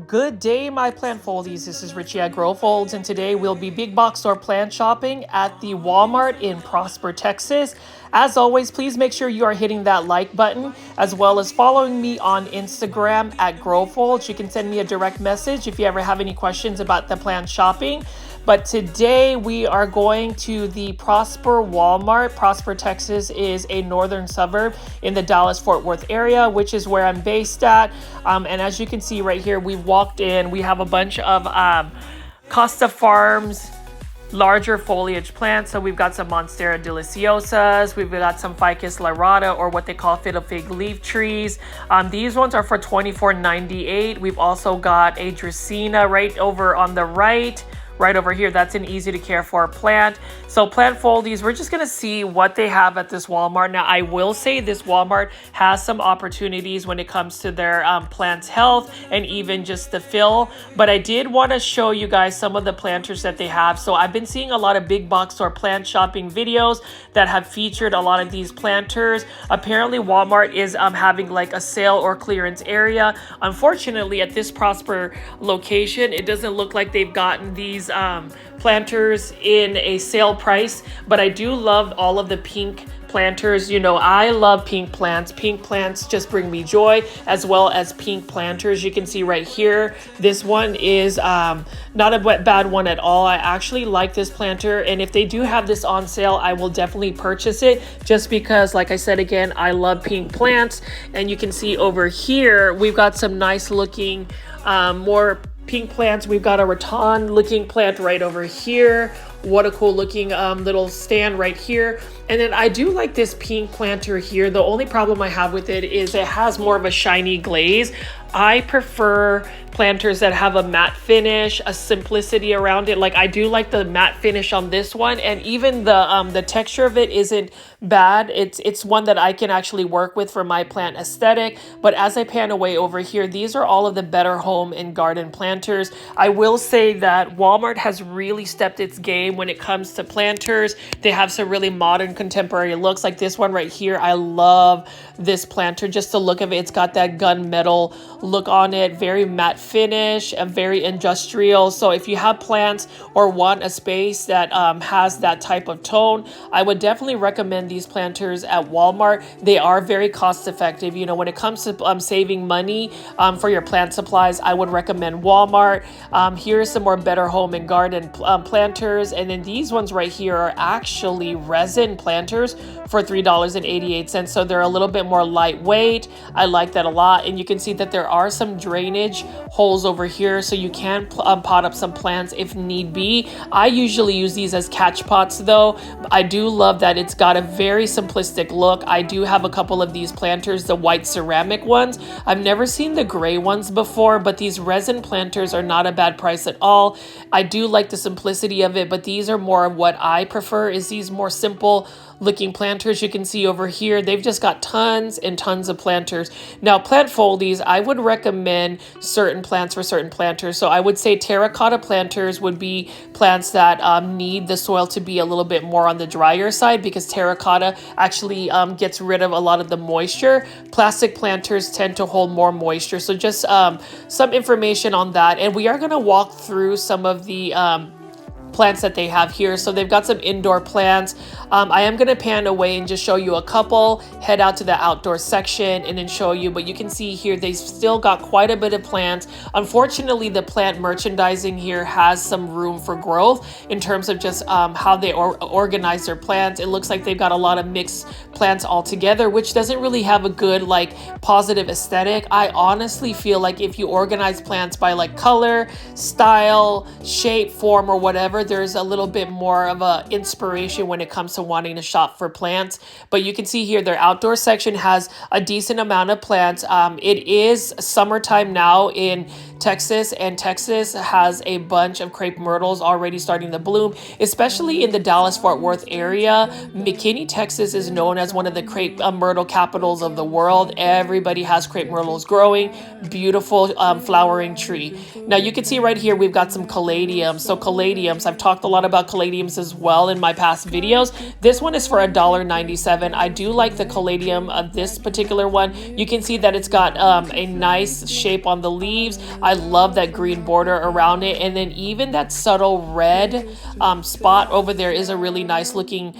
Good day, my plant foldies. This is Richie at Grow Folds, and today we'll be big box store plant shopping at the Walmart in Prosper, Texas. As always, please make sure you are hitting that like button, as well as following me on Instagram at Grow Folds. You can send me a direct message if you ever have any questions about the plant shopping. But today we are going to the Prosper Walmart. Prosper, Texas is a northern suburb in the Dallas-Fort Worth area, which is where I'm based at. And as you can see right here, we walked in. We have a bunch of Costa Farms larger foliage plants. So we've got some Monstera deliciosas, we've got some Ficus lyrata, or what they call fiddle fig leaf trees. These ones are for $24.98. We've also got a Dracaena right over on the right over here. That's an easy to care for plant. So plant foldies, we're just gonna see what they have at this Walmart. Now I will say this Walmart has some opportunities when it comes to their plants health and even just the fill, but I did want to show you guys some of the planters that they have. So I've been seeing a lot of big box store plant shopping videos that have featured a lot of these planters. Apparently Walmart is having like a sale or clearance area. Unfortunately, at this Prosper location, it doesn't look like they've gotten these planters in a sale price, but I do love all of the pink planters. You know, I love pink plants. Pink plants just bring me joy, as well as pink planters. You can see right here, this one is not a bad one at all. I actually like this planter, and if they do have this on sale, I will definitely purchase it, just because, like I said again, I love pink plants. And you can see over here, we've got some nice looking more pink plants. We've got a rattan looking plant right over here. What a cool looking little stand right here. And then I do like this pink planter here. The only problem I have with it is it has more of a shiny glaze. I prefer planters that have a matte finish, a simplicity around it. Like, I do like the matte finish on this one, and even the texture of it isn't bad. It's one that I can actually work with for my plant aesthetic. But as I pan away over here, these are all of the Better Home and Garden planters. I will say that Walmart has really stepped its game when it comes to planters. They have some really modern contemporary looks, like this one right here. I love this planter, just the look of it. It's got that gunmetal look on it, very matte finish and very industrial. So if you have plants or want a space that has that type of tone, I would definitely recommend these planters at Walmart. They are very cost effective. You know, when it comes to saving money for your plant supplies, I would recommend Walmart. Here's some more Better Home and Garden planters, and then these ones right here are actually resin planters for $3.88. So they're a little bit more lightweight. I like that a lot. And you can see that there are some drainage holes over here, so you can pot up some plants if need be. I usually use these as catch pots though. I do love that it's got a very simplistic look. I do have a couple of these planters, the white ceramic ones. I've never seen the gray ones before, but these resin planters are not a bad price at all. I do like the simplicity of it, but these are more of what I prefer, is these more simple looking planters. You can see over here, they've just got tons and tons of planters. Now, plant foldies, I would recommend certain plants for certain planters. So I would say terracotta planters would be plants that need the soil to be a little bit more on the drier side, because terracotta actually gets rid of a lot of the moisture. Plastic planters tend to hold more moisture. So just some information on that. And we are going to walk through some of the plants that they have here. So they've got some indoor plants. I am going to pan away and just show you a couple, head out to the outdoor section and then show you, but you can see here they've still got quite a bit of plants. Unfortunately, the plant merchandising here has some room for growth in terms of just how they organize their plants. It looks like they've got a lot of mixed plants all together, which doesn't really have a good like positive aesthetic. I honestly feel like if you organize plants by like color, style, shape, form, or whatever, there's a little bit more of a inspiration when it comes to wanting to shop for plants. But you can see here their outdoor section has a decent amount of plants. It is summertime now in Texas, and Texas has a bunch of crepe myrtles already starting to bloom, especially in the Dallas-Fort Worth area. McKinney, Texas is known as one of the crepe myrtle capitals of the world. Everybody has crepe myrtles growing. Beautiful flowering tree. Now you can see right here we've got some caladiums. So caladiums, I've talked a lot about caladiums as well in my past videos. This one is for $1.97. I do like the caladium of this particular one. You can see that it's got a nice shape on the leaves. I love that green border around it, and then even that subtle red spot over there is a really nice looking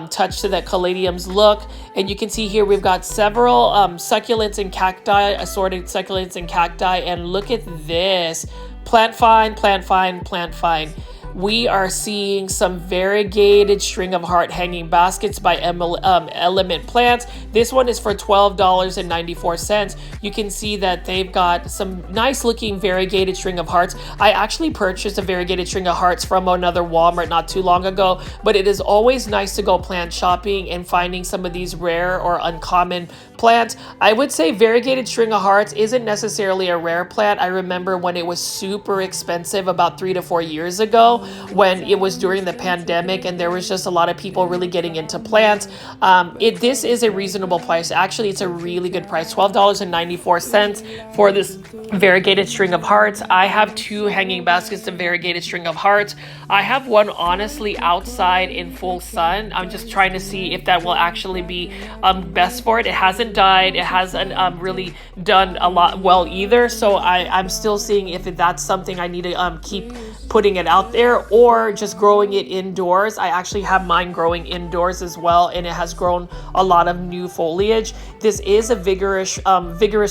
touch to that caladium's look. And you can see here we've got several succulents and cacti, assorted succulents and cacti, and look at this. Plant find, plant find, plant find. We are seeing some variegated string of heart hanging baskets by Element Plants. This one is for $12.94. You can see that they've got some nice looking variegated string of hearts. I actually purchased a variegated string of hearts from another Walmart not too long ago, but it is always nice to go plant shopping and finding some of these rare or uncommon plants. I would say variegated string of hearts isn't necessarily a rare plant. I remember when it was super expensive about 3 to 4 years ago, when it was during the pandemic and there was just a lot of people really getting into plants. This is a reasonable price. Actually, it's a really good price, $12.94 for this variegated string of hearts. I have 2 hanging baskets of variegated string of hearts. I have one honestly outside in full sun. I'm just trying to see if that will actually be best for it. It hasn't died. It hasn't really done a lot well either. So I'm still seeing if that's something I need to keep putting it out there or just growing it indoors. I actually have mine growing indoors as well, and it has grown a lot of new foliage. This is a vigorous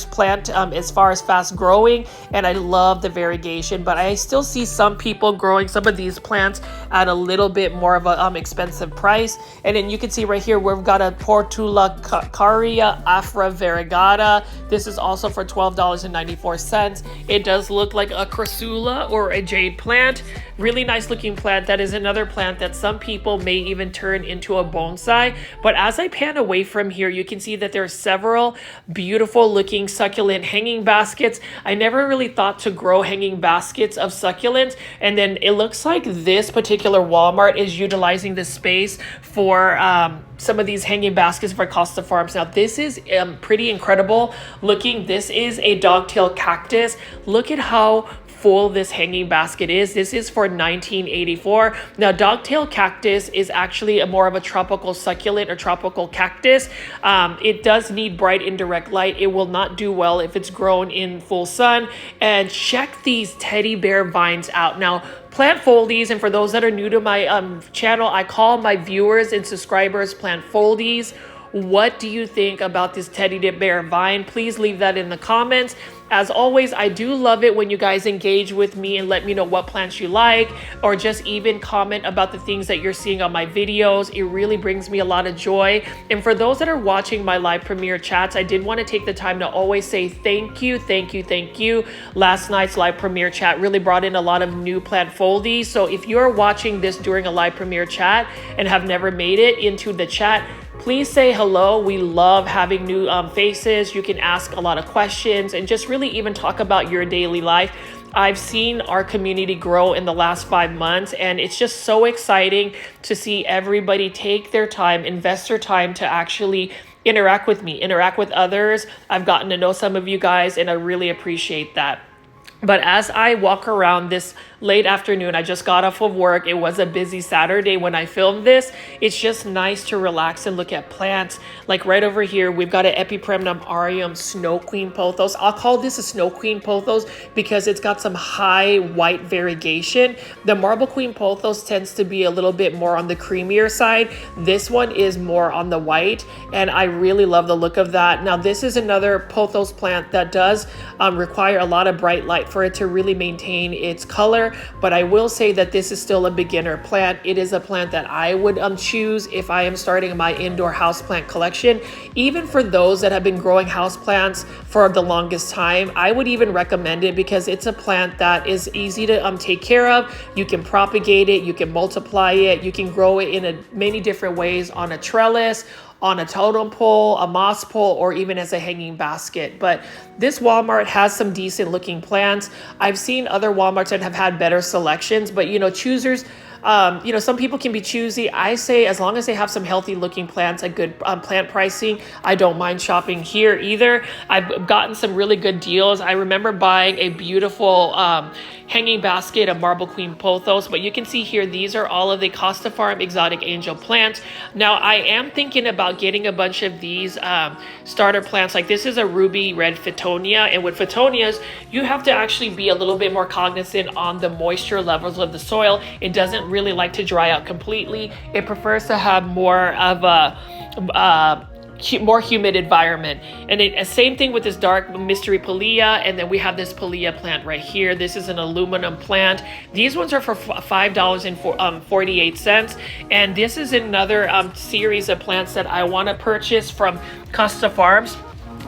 plant as far as fast growing, and I love the variegation, but I still see some people growing some of these plants at a little bit more of a expensive price. And then you can see right here we've got a Portulacaria afra variegata. This is also for $12.94. It does look like a crassula or a jade plant. Really nice looking plant. That is another plant that some people may even turn into a bonsai. But as I pan away from here, you can see that there are several beautiful looking succulent hanging baskets. I never really thought to grow hanging baskets of succulents, and then it looks like this particular Walmart is utilizing the space for some of these hanging baskets for Costa Farms. Now this is pretty incredible looking. This is a dogtail cactus. Look at how full this hanging basket is. This is for $19.84. Now dogtail cactus is actually a more of a tropical succulent or tropical cactus. It does need bright indirect light. It will not do well if it's grown in full sun. And check these teddy bear vines out. Now plant foldies, and for those that are new to my channel, I call my viewers and subscribers plant foldies. What do you think about this teddy bear vine? Please leave that in the comments. As always, I do love it when you guys engage with me and let me know what plants you like, or just even comment about the things that you're seeing on my videos. It really brings me a lot of joy. And for those that are watching my live premiere chats, I did want to take the time to always say thank you, thank you, thank you. Last night's live premiere chat really brought in a lot of new plant foldies. So if you're watching this during a live premiere chat and have never made it into the chat, please say hello. We love having new faces. You can ask a lot of questions and just really even talk about your daily life. I've seen our community grow in the last 5 months, and it's just so exciting to see everybody take their time, invest their time to actually interact with me, interact with others. I've gotten to know some of you guys, and I really appreciate that. But as I walk around this late afternoon, I just got off of work. It was a busy Saturday when I filmed this. It's just nice to relax and look at plants. Like right over here, we've got an Epipremnum aureum Snow Queen pothos. I'll call this a Snow Queen pothos because it's got some high white variegation. The Marble Queen pothos tends to be a little bit more on the creamier side. This one is more on the white, and I really love the look of that. Now, this is another pothos plant that does require a lot of bright light for it to really maintain its color, but I will say that this is still a beginner plant. It is a plant that I would choose if I am starting my indoor houseplant collection. Even for those that have been growing houseplants for the longest time, I would even recommend it because it's a plant that is easy to take care of. You can propagate it, you can multiply it, you can grow it in many different ways on a trellis, on a totem pole, a moss pole, or even as a hanging basket. But this Walmart has some decent looking plants. I've seen other Walmarts that have had better selections, but choosers, some people can be choosy. I say as long as they have some healthy looking plants, a good plant pricing, I don't mind shopping here either. I've gotten some really good deals. I remember buying a beautiful hanging basket of Marble Queen pothos. But you can see here, these are all of the Costa Farm exotic angel plants. Now I am thinking about getting a bunch of these starter plants. Like this is a ruby red Fittonia, and with Fittonias you have to actually be a little bit more cognizant on the moisture levels of the soil. It doesn't really like to dry out completely. It prefers to have more of a more humid environment. And same thing with this dark mystery Pilea, and then we have this Pilea plant right here. This is an aluminum plant. These ones are for $5.48, and this is another series of plants that I want to purchase from Costa Farms,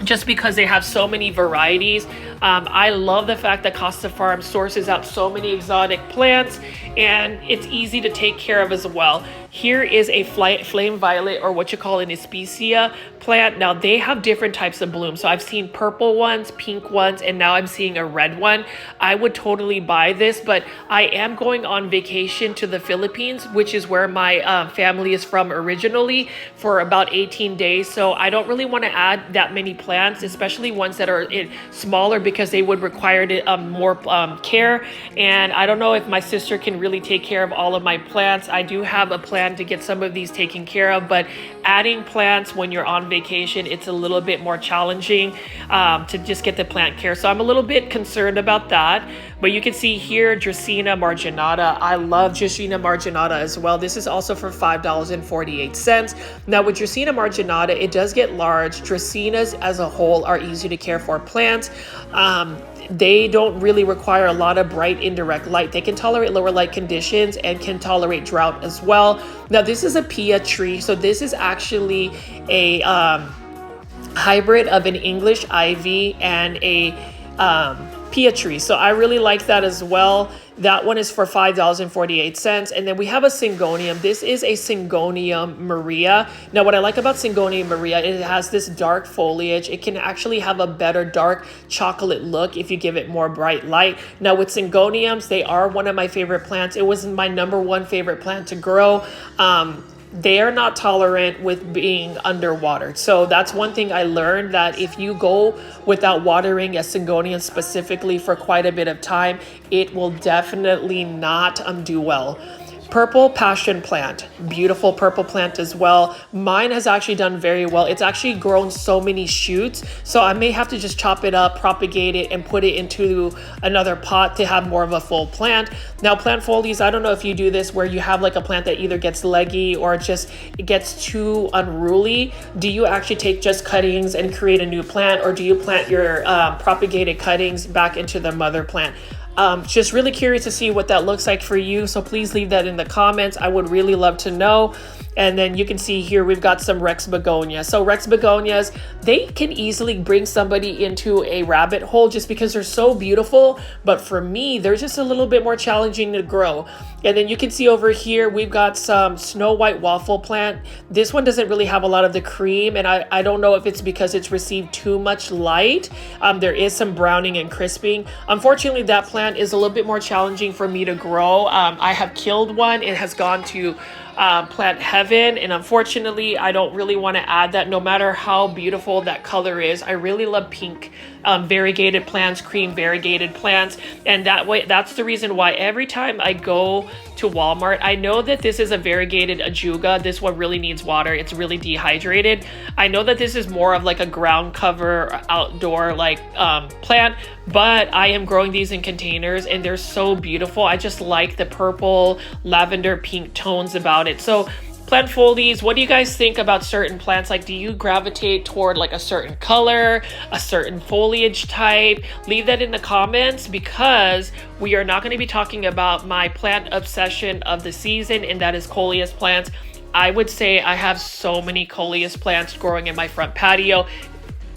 just because they have so many varieties. I love the fact that Costa Farm sources out so many exotic plants, and it's easy to take care of as well. Here is a flame violet, or what you call an Especia plant. Now they have different types of blooms. So I've seen purple ones, pink ones, and now I'm seeing a red one. I would totally buy this, but I am going on vacation to the Philippines, which is where my family is from originally, for about 18 days. So I don't really want to add that many plants, especially ones that are smaller, because they would require more care. And I don't know if my sister can really take care of all of my plants. I do have a plan to get some of these taken care of, but adding plants when you're on vacation, it's a little bit more challenging to just get the plant care. So I'm a little bit concerned about that. But you can see here, Dracaena marginata. I love Dracaena marginata as well. This is also for $5.48. Now with Dracaena marginata, it does get large. Dracaenas as a whole are easy to care for plants. They don't really require a lot of bright indirect light. They can tolerate lower light conditions and can tolerate drought as well. Now this is a Pia tree. So this is actually a hybrid of an English ivy and a Pia tree. So I really like that as well. That one is for $5.48. And then we have a Syngonium. This is a Syngonium Maria. Now what I like about Syngonium Maria, it has this dark foliage. It can actually have a better dark chocolate look if you give it more bright light. Now with Syngoniums, they are one of my favorite plants. It was my #1 favorite plant to grow. They are not tolerant with being underwatered. So that's one thing I learned, that if you go without watering a Syngonium specifically for quite a bit of time, it will definitely not do well. Purple passion plant, beautiful purple plant as well. Mine has actually done very well. It's actually grown so many shoots, so I may have to just chop it up, propagate it, and put it into another pot to have more of a full plant. Now plant folies, I don't know if you do this where you have like a plant that either gets leggy or just it gets too unruly. Do you actually take just cuttings and create a new plant, or do you plant your propagated cuttings back into the mother plant? Just really curious to see what that looks like for you. So please leave that in the comments. I would really love to know. And then you can see here, we've got some Rex begonias. So Rex begonias, they can easily bring somebody into a rabbit hole just because they're so beautiful. But for me, they're just a little bit more challenging to grow. And then you can see over here, we've got some Snow White waffle plant. This one doesn't really have a lot of the cream, and I don't know if it's because it's received too much light. There is some browning and crisping. Unfortunately, that plant is a little bit more challenging for me to grow. I have killed one. It has gone to plant heaven, and unfortunately I don't really want to add that, no matter how beautiful that color is. I really love pink variegated plants, cream variegated plants, and that's the reason why every time I go to Walmart, I know that this is a variegated ajuga. This one really needs water. It's really dehydrated. I know that this is more of like a ground cover outdoor like plant, but I am growing these in containers and they're so beautiful. I just like the purple, lavender, pink tones about it. So plant folies, what do you guys think about certain plants? Like, do you gravitate toward like a certain color, a certain foliage type? Leave that in the comments, because we are not going to be talking about my plant obsession of the season, and that is coleus plants. I would say I have so many coleus plants growing in my front patio.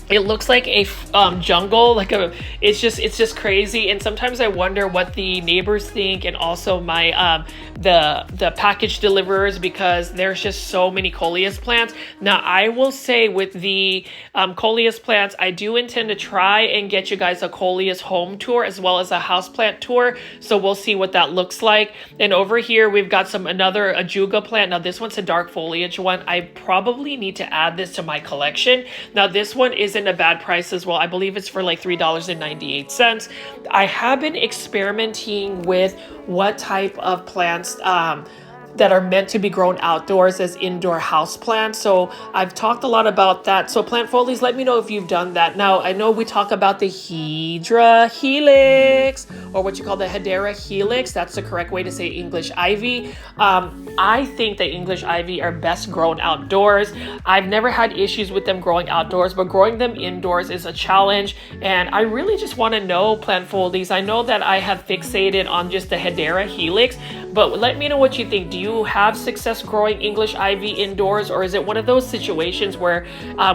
It looks like a jungle, like it's just crazy. And sometimes I wonder what the neighbors think, and also my the package deliverers, because there's just so many coleus plants. Now I will say with the coleus plants, I do intend to try and get you guys a coleus home tour as well as a houseplant tour. So we'll see what that looks like. And over here we've got another ajuga plant. Now this one's a dark foliage one. I probably need to add this to my collection. Now this one is isn't a bad price as well. I believe it's for like $3.98. I have been experimenting with what type of plants that are meant to be grown outdoors as indoor house plants. So I've talked a lot about that. So plant folies, let me know if you've done that. Now, I know we talk about the Hedera helix, or what you call the Hedera helix. That's the correct way to say English ivy. I think the English ivy are best grown outdoors. I've never had issues with them growing outdoors, but growing them indoors is a challenge. And I really just want to know, plant folies, I know that I have fixated on just the Hedera helix, but let me know what you think. Do you have success growing English ivy indoors, or is it one of those situations where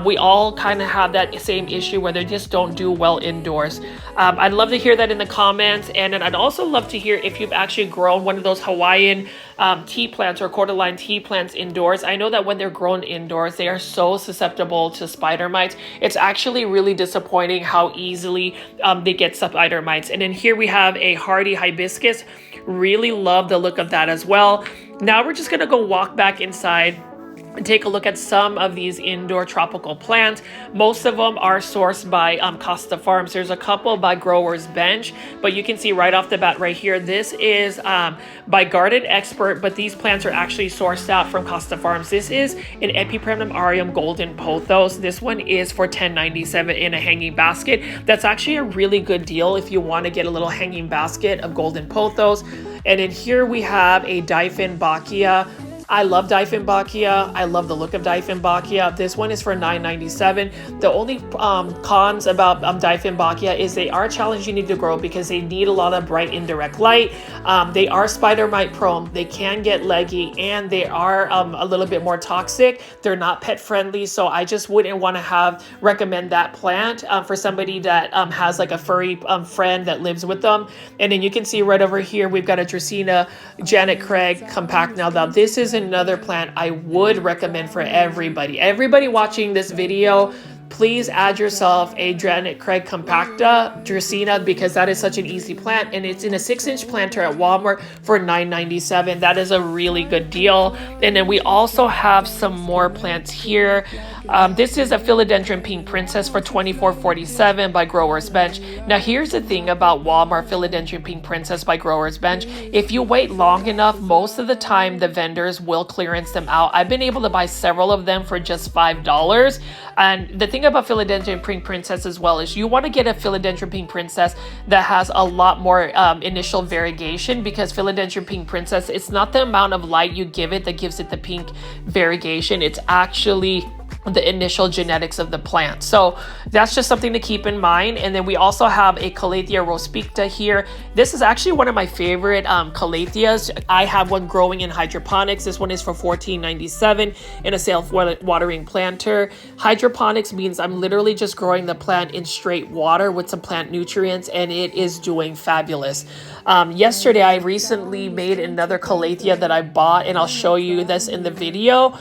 we all kind of have that same issue where they just don't do well indoors? I'd love to hear that in the comments, and then I'd also love to hear if you've actually grown one of those Hawaiian tea plants or cordyline tea plants indoors. I know that when they're grown indoors, they are so susceptible to spider mites. It's actually really disappointing how easily they get spider mites. And then here we have a hardy hibiscus. Really love the look of that as well. Now we're just gonna go walk back inside and take a look at some of these indoor tropical plants. Most of them are sourced by Costa Farms. There's a couple by Growers Bench, but you can see right off the bat right here, this is by Garden Expert, but these plants are actually sourced out from Costa Farms. This is an Epipremnum aureum golden pothos. This one is for $10.97 in a hanging basket. That's actually a really good deal if you want to get a little hanging basket of golden pothos. And then here we have a Dieffenbachia. I love Dieffenbachia. I love the look of Dieffenbachia. This one is for $9.97. The only cons about Dieffenbachia is they are challenging to grow because they need a lot of bright indirect light. They are spider mite prone. They can get leggy, and they are a little bit more toxic. They're not pet friendly, so I just wouldn't want to recommend that plant for somebody that has like a furry friend that lives with them. And then you can see right over here we've got a Dracaena Janet Craig compact. Now this is another plant I would recommend for everybody. Everybody watching this video, please add yourself a Janet Craig compacta Dracaena, because that is such an easy plant, and it's in a 6-inch planter at Walmart for $9.97. That is a really good deal. And then we also have some more plants here. This is a Philodendron Pink Princess for $24.47 by Growers Bench. Now here's the thing about Walmart Philodendron Pink Princess by Growers Bench. If you wait long enough, most of the time the vendors will clearance them out. I've been able to buy several of them for just $5. And the thing about Philodendron Pink Princess as well is you want to get a Philodendron Pink Princess that has a lot more initial variegation, because Philodendron Pink Princess, it's not the amount of light you give it that gives it the pink variegation. It's actually the initial genetics of the plant. So that's just something to keep in mind. And then we also have a Calathea rospicta here. This is actually one of my favorite Calatheas. I have one growing in hydroponics. This one is for $14.97 in a self-watering planter. Hydroponics means I'm literally just growing the plant in straight water with some plant nutrients, and it is doing fabulous. Yesterday, I recently made another Calathea that I bought, and I'll show you this in the video,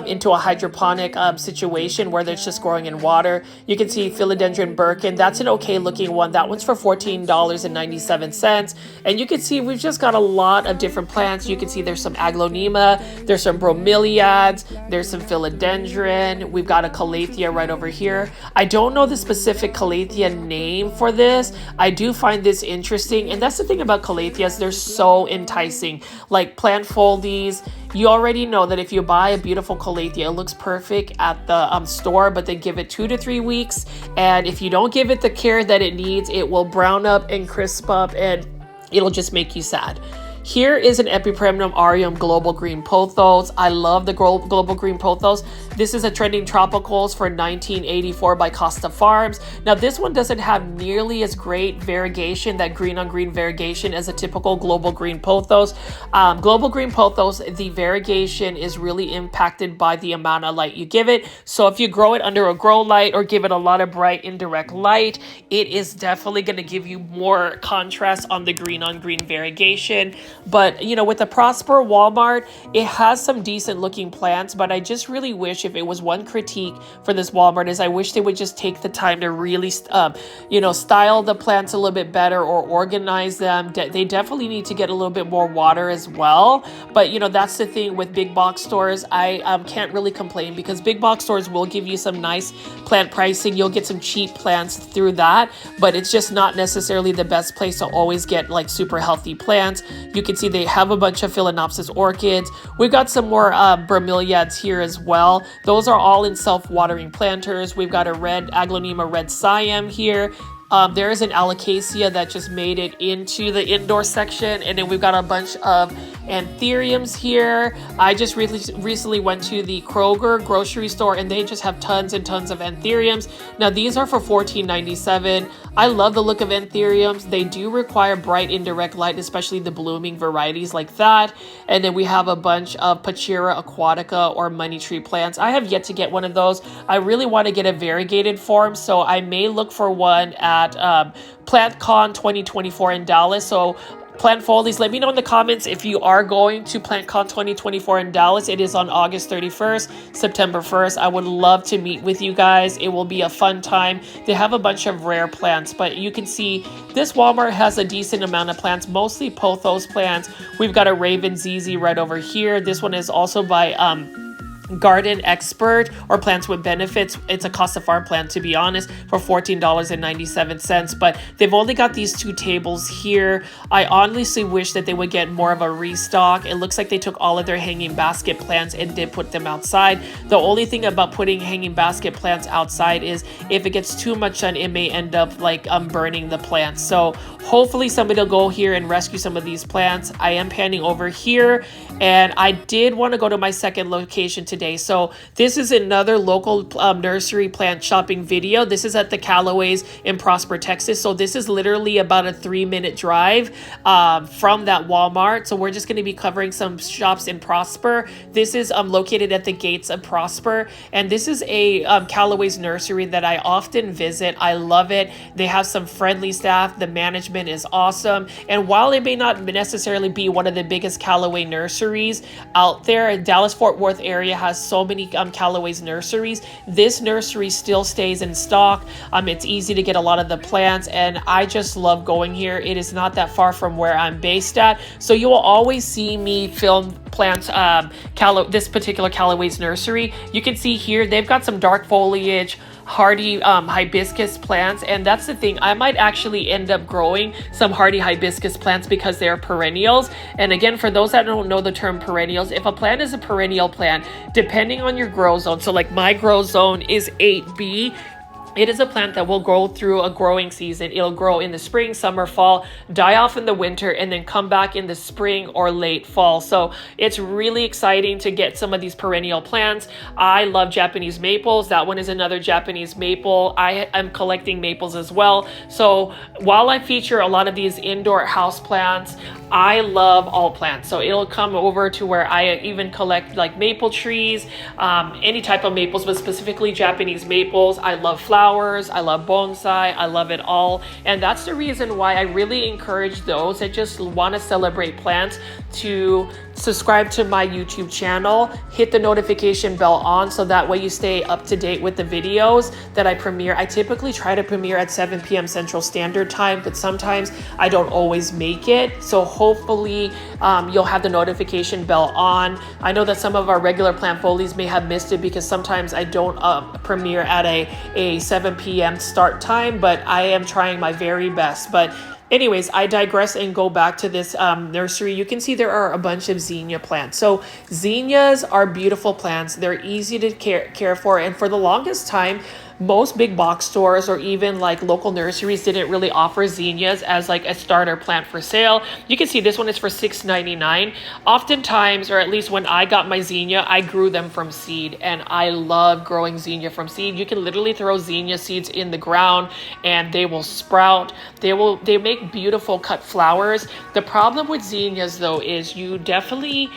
into a hydroponic situation where it's just growing in water. You can see Philodendron Birkin. That's an okay looking one. That one's for $14.97. And you can see we've just got a lot of different plants. You can see there's some Aglaonema, there's some bromeliads, there's some Philodendron. We've got a Calathea right over here. I don't know the specific Calathea name for this. I do find this interesting, and that's the thing about Calatheas, they're so enticing. Like plant foldies, you already know that if you buy a beautiful Calathea, it looks perfect at the store, but then give it 2 to 3 weeks, and if you don't give it the care that it needs, it will brown up and crisp up, and it'll just make you sad. Here is an Epipremnum aureum global green pothos. I love the global green pothos. This is a trending tropicals for $19.84 by Costa Farms. Now this one doesn't have nearly as great variegation, that green on green variegation, as a typical global green pothos. Global green pothos, the variegation is really impacted by the amount of light you give it. So if you grow it under a grow light or give it a lot of bright indirect light, it is definitely going to give you more contrast on the green on green variegation. But you know, with the Prosper Walmart, it has some decent looking plants, but I just really wish, if it was one critique for this Walmart, is I wish they would just take the time to really you know, style the plants a little bit better or organize them. They definitely need to get a little bit more water as well. But you know, that's the thing with big box stores. I can't really complain, because big box stores will give you some nice plant pricing. You'll get some cheap plants through that, but it's just not necessarily the best place to always get like super healthy plants. You can see they have a bunch of Phalaenopsis orchids. We've got some more bromeliads here as well. Those are all in self-watering planters. We've got a red Aglaonema red Siam here. There is an Alocasia that just made it into the indoor section. And then we've got a bunch of anthuriums here. I just recently went to the Kroger grocery store, and they just have tons and tons of anthuriums. Now these are for $14.97. I love the look of anthuriums. They do require bright indirect light, especially the blooming varieties like that. And then we have a bunch of Pachira aquatica or money tree plants. I have yet to get one of those. I really want to get a variegated form, so I may look for one at PlantCon 2024 in Dallas. So Plant Folies, let me know in the comments if you are going to PlantCon 2024 in Dallas. It is on August 31st, September 1st. I would love to meet with you guys. It will be a fun time. They have a bunch of rare plants, but you can see this Walmart has a decent amount of plants, mostly pothos plants. We've got a Raven ZZ right over here. This one is also by Garden Expert or Plants with Benefits. It's a Casa Farm plant, to be honest, for $14.97, but they've only got these two tables here. I honestly wish that they would get more of a restock. It looks like they took all of their hanging basket plants and did put them outside. The only thing about putting hanging basket plants outside is if it gets too much sun, it may end up like burning the plants. So hopefully somebody will go here and rescue some of these plants. I am panning over here, and I did want to go to my second location today. So this is another local nursery plant shopping video. This is at the Calloways in Prosper, Texas. So this is literally about a 3-minute drive from that Walmart. So we're just going to be covering some shops in Prosper. This is located at the gates of Prosper, and this is a Calloways nursery that I often visit. I love it. They have some friendly staff. The management is awesome. And while it may not necessarily be one of the biggest Callaway nurseries out there, Dallas-Fort Worth area has so many Calloways nurseries. This nursery still stays in stock. It's easy to get a lot of the plants, and I just love going here. It is not that far from where I'm based at, so you will always see me film plants. This particular Calloways nursery, you can see here they've got some dark foliage hardy hibiscus plants, and that's the thing, I might actually end up growing some hardy hibiscus plants because they're perennials. And again, for those that don't know the term perennials, if a plant is a perennial plant, depending on your grow zone, so like my grow zone is 8B, it is a plant that will go through a growing season. It'll grow in the spring, summer, fall, die off in the winter, and then come back in the spring or late fall. So it's really exciting to get some of these perennial plants. I love Japanese maples. That one is another Japanese maple. I am collecting maples as well. So while I feature a lot of these indoor house plants, I love all plants. So it'll come over to where I even collect like maple trees, any type of maples, but specifically Japanese maples. I love flowers. I love bonsai. I love it all. And that's the reason why I really encourage those that just want to celebrate plants to subscribe to my YouTube channel, hit the notification bell on, so that way you stay up to date with the videos that I premiere. I typically try to premiere at 7 p.m. Central Standard Time, but sometimes I don't always make it. So hopefully you'll have the notification bell on. I know that some of our regular plant folies may have missed it because sometimes I don't premiere at a 7 p.m. start time, but I am trying my very best. But anyways, I digress and go back to this nursery. You can see there are a bunch of zinnia plants. So zinnias are beautiful plants. They're easy to care for. And for the longest time, most big box stores or even like local nurseries didn't really offer zinnias as like a starter plant for sale. You can see this one is for $6.99. Oftentimes, or at least when I got my zinnia, I grew them from seed, and I love growing zinnia from seed. You can literally throw zinnia seeds in the ground and they will sprout. They make beautiful cut flowers. The problem with zinnias though is you definitely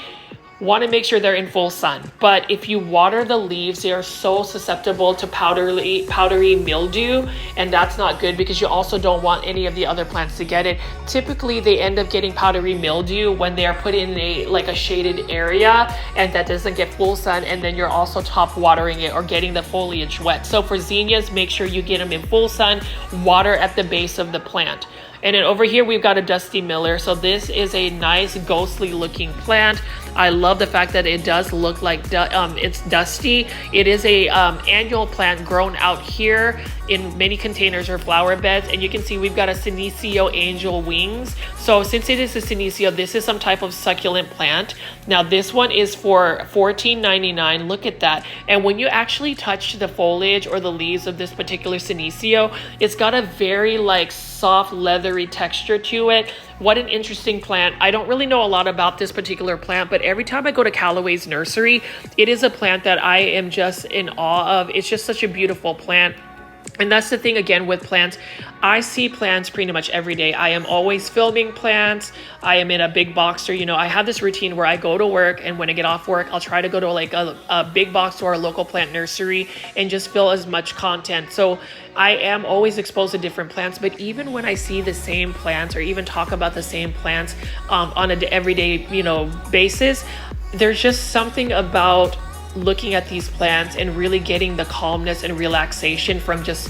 want to make sure they're in full sun. But if you water the leaves, they are so susceptible to powdery mildew, and that's not good because you also don't want any of the other plants to get it. Typically, they end up getting powdery mildew when they are put in a shaded area and that doesn't get full sun, and then you're also top watering it or getting the foliage wet. So for zinnias, make sure you get them in full sun, water at the base of the plant. And then over here, we've got a Dusty Miller. So this is a nice ghostly looking plant. I love the fact that it does look like it's dusty. It is a annual plant grown out here in many containers or flower beds. And you can see we've got a Senecio angel wings. So since it is a Senecio, this is some type of succulent plant. Now this one is for $14.99. Look at that. And when you actually touch the foliage or the leaves of this particular Senecio, it's got a very like soft leathery texture to it. What an interesting plant. I don't really know a lot about this particular plant, but every time I go to Callaway's Nursery, it is a plant that I am just in awe of. It's just such a beautiful plant. And that's the thing again with plants. I see plants pretty much every day. I am always filming plants. I am in a big box store. You know, I have this routine where I go to work, and when I get off work, I'll try to go to like a big box store, a local plant nursery, and just fill as much content. So I am always exposed to different plants, but even when I see the same plants or even talk about the same plants on an everyday, basis, there's just something about looking at these plants and really getting the calmness and relaxation from just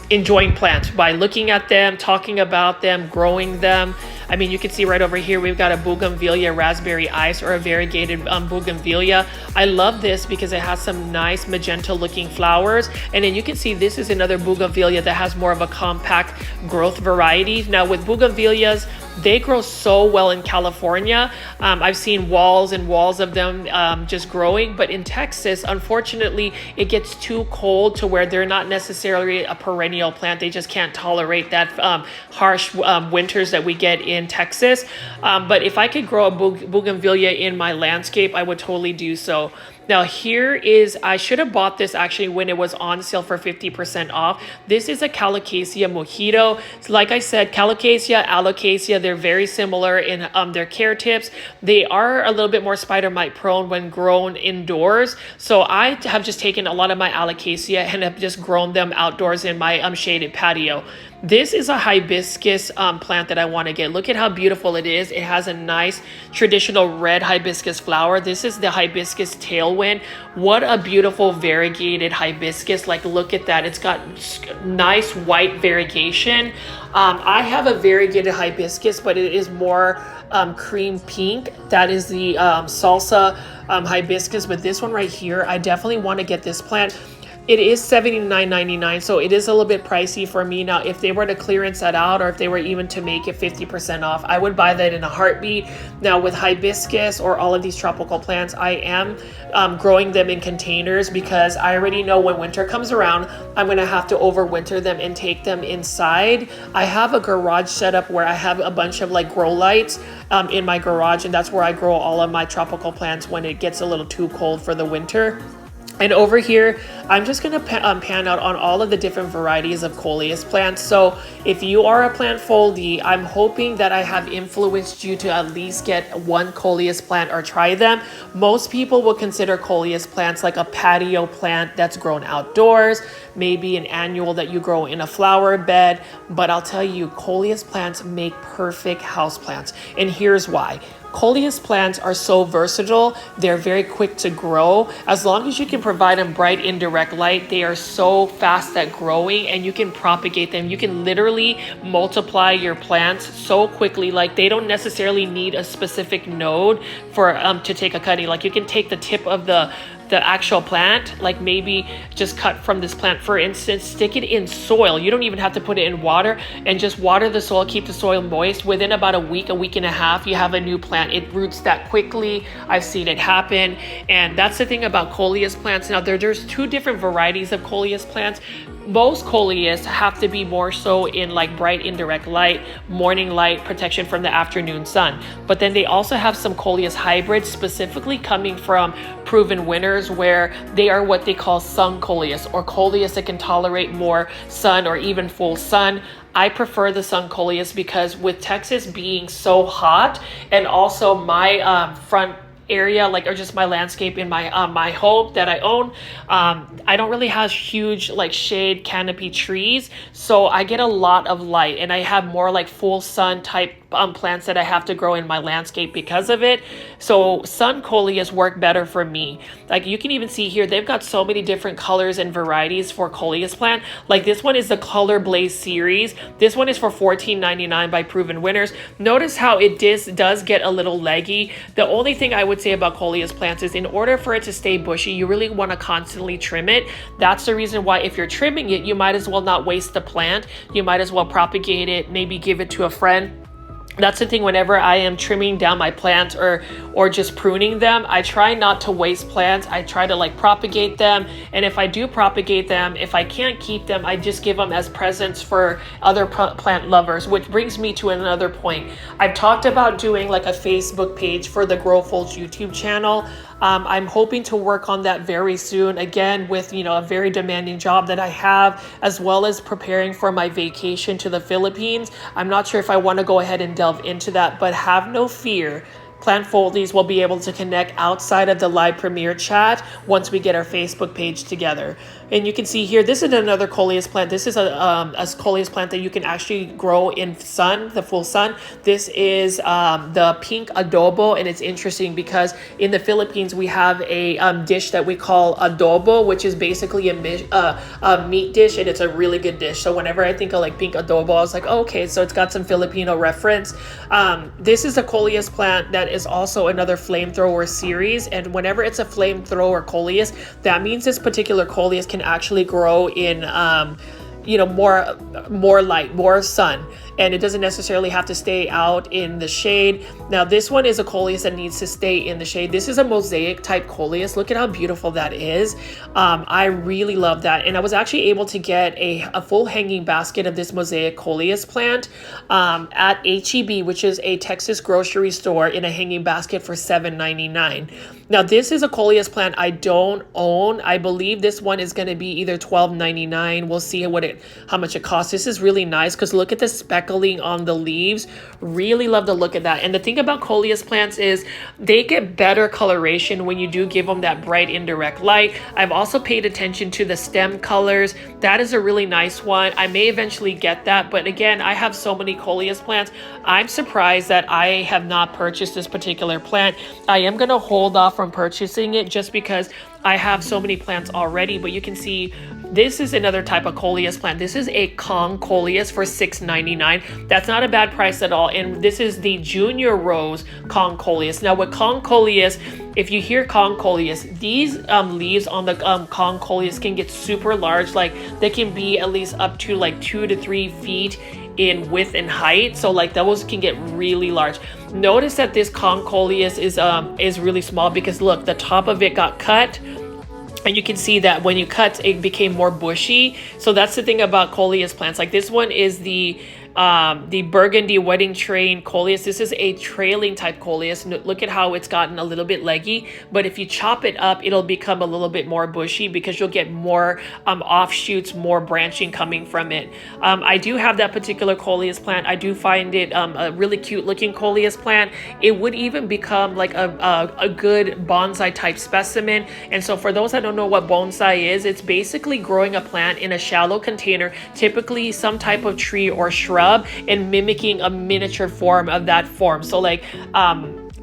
enjoying plants by looking at them, talking about them, growing them. I mean, you can see right over here, we've got a bougainvillea raspberry ice or a variegated bougainvillea. I love this because it has some nice magenta looking flowers. And then you can see this is another bougainvillea that has more of a compact growth variety. Now with bougainvilleas, they grow so well in California. I've seen walls and walls of them just growing, but in Texas, unfortunately, it gets too cold to where they're not necessarily a perennial plant. They just can't tolerate that harsh winters that we get in Texas. But if I could grow a bougainvillea in my landscape, I would totally do so. Now here is, I should have bought this actually when it was on sale for 50% off. This is a Calocasia mojito. Like I said, Calocasia, Alocasia, they're very similar in their care tips. They are a little bit more spider mite prone when grown indoors. So I have just taken a lot of my Alocasia and have just grown them outdoors in my shaded patio. This is a hibiscus plant that I want to get. Look at how beautiful it is. It has a nice traditional red hibiscus flower. This is the hibiscus tailwind. What a beautiful variegated hibiscus. Like, look at that. It's got nice white variegation. I have a variegated hibiscus, but it is more cream pink. That is the salsa hibiscus. But this one right here, I definitely want to get this plant. It is $79.99, so it is a little bit pricey for me. Now, if they were to clearance that out, or if they were even to make it 50% off, I would buy that in a heartbeat. Now, with hibiscus or all of these tropical plants, I am growing them in containers because I already know when winter comes around, I'm going to have to overwinter them and take them inside. I have a garage setup where I have a bunch of like grow lights in my garage, and that's where I grow all of my tropical plants when it gets a little too cold for the winter. And over here, I'm just going to pan out on all of the different varieties of coleus plants. So if you are a plant foldie, I'm hoping that I have influenced you to at least get one coleus plant or try them. Most people will consider coleus plants like a patio plant that's grown outdoors, maybe an annual that you grow in a flower bed. But I'll tell you, coleus plants make perfect house plants. And here's why. Coleus plants are so versatile. They're very quick to grow. As long as you can provide them bright indirect light, they are so fast at growing, and you can propagate them. You can literally multiply your plants so quickly. Like, they don't necessarily need a specific node for to take a cutting. Like, you can take the tip of the actual plant, like maybe just cut from this plant, for instance, stick it in soil. You don't even have to put it in water, and just water the soil, keep the soil moist. Within about a week and a half, you have a new plant. It roots that quickly. I've seen it happen. And that's the thing about coleus plants. Now there's two different varieties of coleus plants. Most coleus have to be more so in like bright indirect light, morning light, protection from the afternoon sun. But then they also have some coleus hybrids specifically coming from proven winners, where they are what they call sun coleus, or coleus that can tolerate more sun or even full sun. I prefer the sun coleus because with Texas being so hot, and also my front area, like, or just my landscape in my home that I own, I don't really have huge like shade canopy trees, so I get a lot of light, and I have more like full sun type plants that I have to grow in my landscape because of it. So sun coleus work better for me. Like you can even see here, they've got so many different colors and varieties for coleus plant. Like this one is the Color Blaze series. This one is for $14.99 by Proven Winners. Notice how it does get a little leggy. The only thing I would say about coleus plants is in order for it to stay bushy, you really want to constantly trim it. That's the reason why if you're trimming it, you might as well not waste the plant. You might as well propagate it, maybe give it to a friend. That's the thing, whenever I am trimming down my plants or just pruning them, I try not to waste plants. I try to like propagate them. And if I do propagate them, if I can't keep them, I just give them as presents for other plant lovers, which brings me to another point. I've talked about doing like a Facebook page for the Grow Folds YouTube channel. I'm hoping to work on that very soon, again, with, you know, a very demanding job that I have, as well as preparing for my vacation to the Philippines. I'm not sure if I want to go ahead and delve into that, but have no fear. Plant Foldies will be able to connect outside of the live premiere chat once we get our Facebook page together. And you can see here, this is another coleus plant. This is a coleus plant that you can actually grow in sun, the full sun. This is the pink adobo, and it's interesting because in the Philippines we have a dish that we call adobo, which is basically a meat dish, and it's a really good dish. So whenever I think of like pink adobo, I was like, oh, okay, so it's got some Filipino reference. This is a coleus plant that is also another flamethrower series, and whenever it's a flamethrower coleus, that means this particular coleus can actually grow in you know, more light, more sun, and it doesn't necessarily have to stay out in the shade. Now this one is a coleus that needs to stay in the shade. This is a mosaic type coleus. Look at how beautiful that is. I really love that, and I was actually able to get a full hanging basket of this mosaic coleus plant at HEB, which is a Texas grocery store, in a hanging basket for $7.99. Now this is a coleus plant I don't own. I believe this one is going to be either $12.99. We'll see how much it costs. This is really nice because look at the speckling on the leaves. Really love the look of that. And the thing about coleus plants is they get better coloration when you do give them that bright indirect light. I've also paid attention to the stem colors. That is a really nice one. I may eventually get that, but again, I have so many coleus plants. I'm surprised that I have not purchased this particular plant. I am going to hold off from purchasing it just because I have so many plants already. But you can see this is another type of coleus plant. This is a Kong coleus for $6.99. That's not a bad price at all. And this is the junior rose Kong coleus. Now with Kong coleus, if you hear Kong coleus, these leaves on the Kong coleus can get super large. Like they can be at least up to like 2 to 3 feet in width and height. So like those can get really large. Notice that this Kong coleus is really small because look, the top of it got cut. And you can see that when you cut, it became more bushy. So that's the thing about coleus plants. Like this one is the burgundy wedding train coleus. This is a trailing type coleus. Look at how it's gotten a little bit leggy, but if you chop it up, it'll become a little bit more bushy because you'll get more offshoots, more branching coming from it. I do have that particular coleus plant. I do find it a really cute looking coleus plant. It would even become like a good bonsai type specimen. And so for those that don't know what bonsai is, it's basically growing a plant in a shallow container, typically some type of tree or shrub, and mimicking a miniature form of that form. So like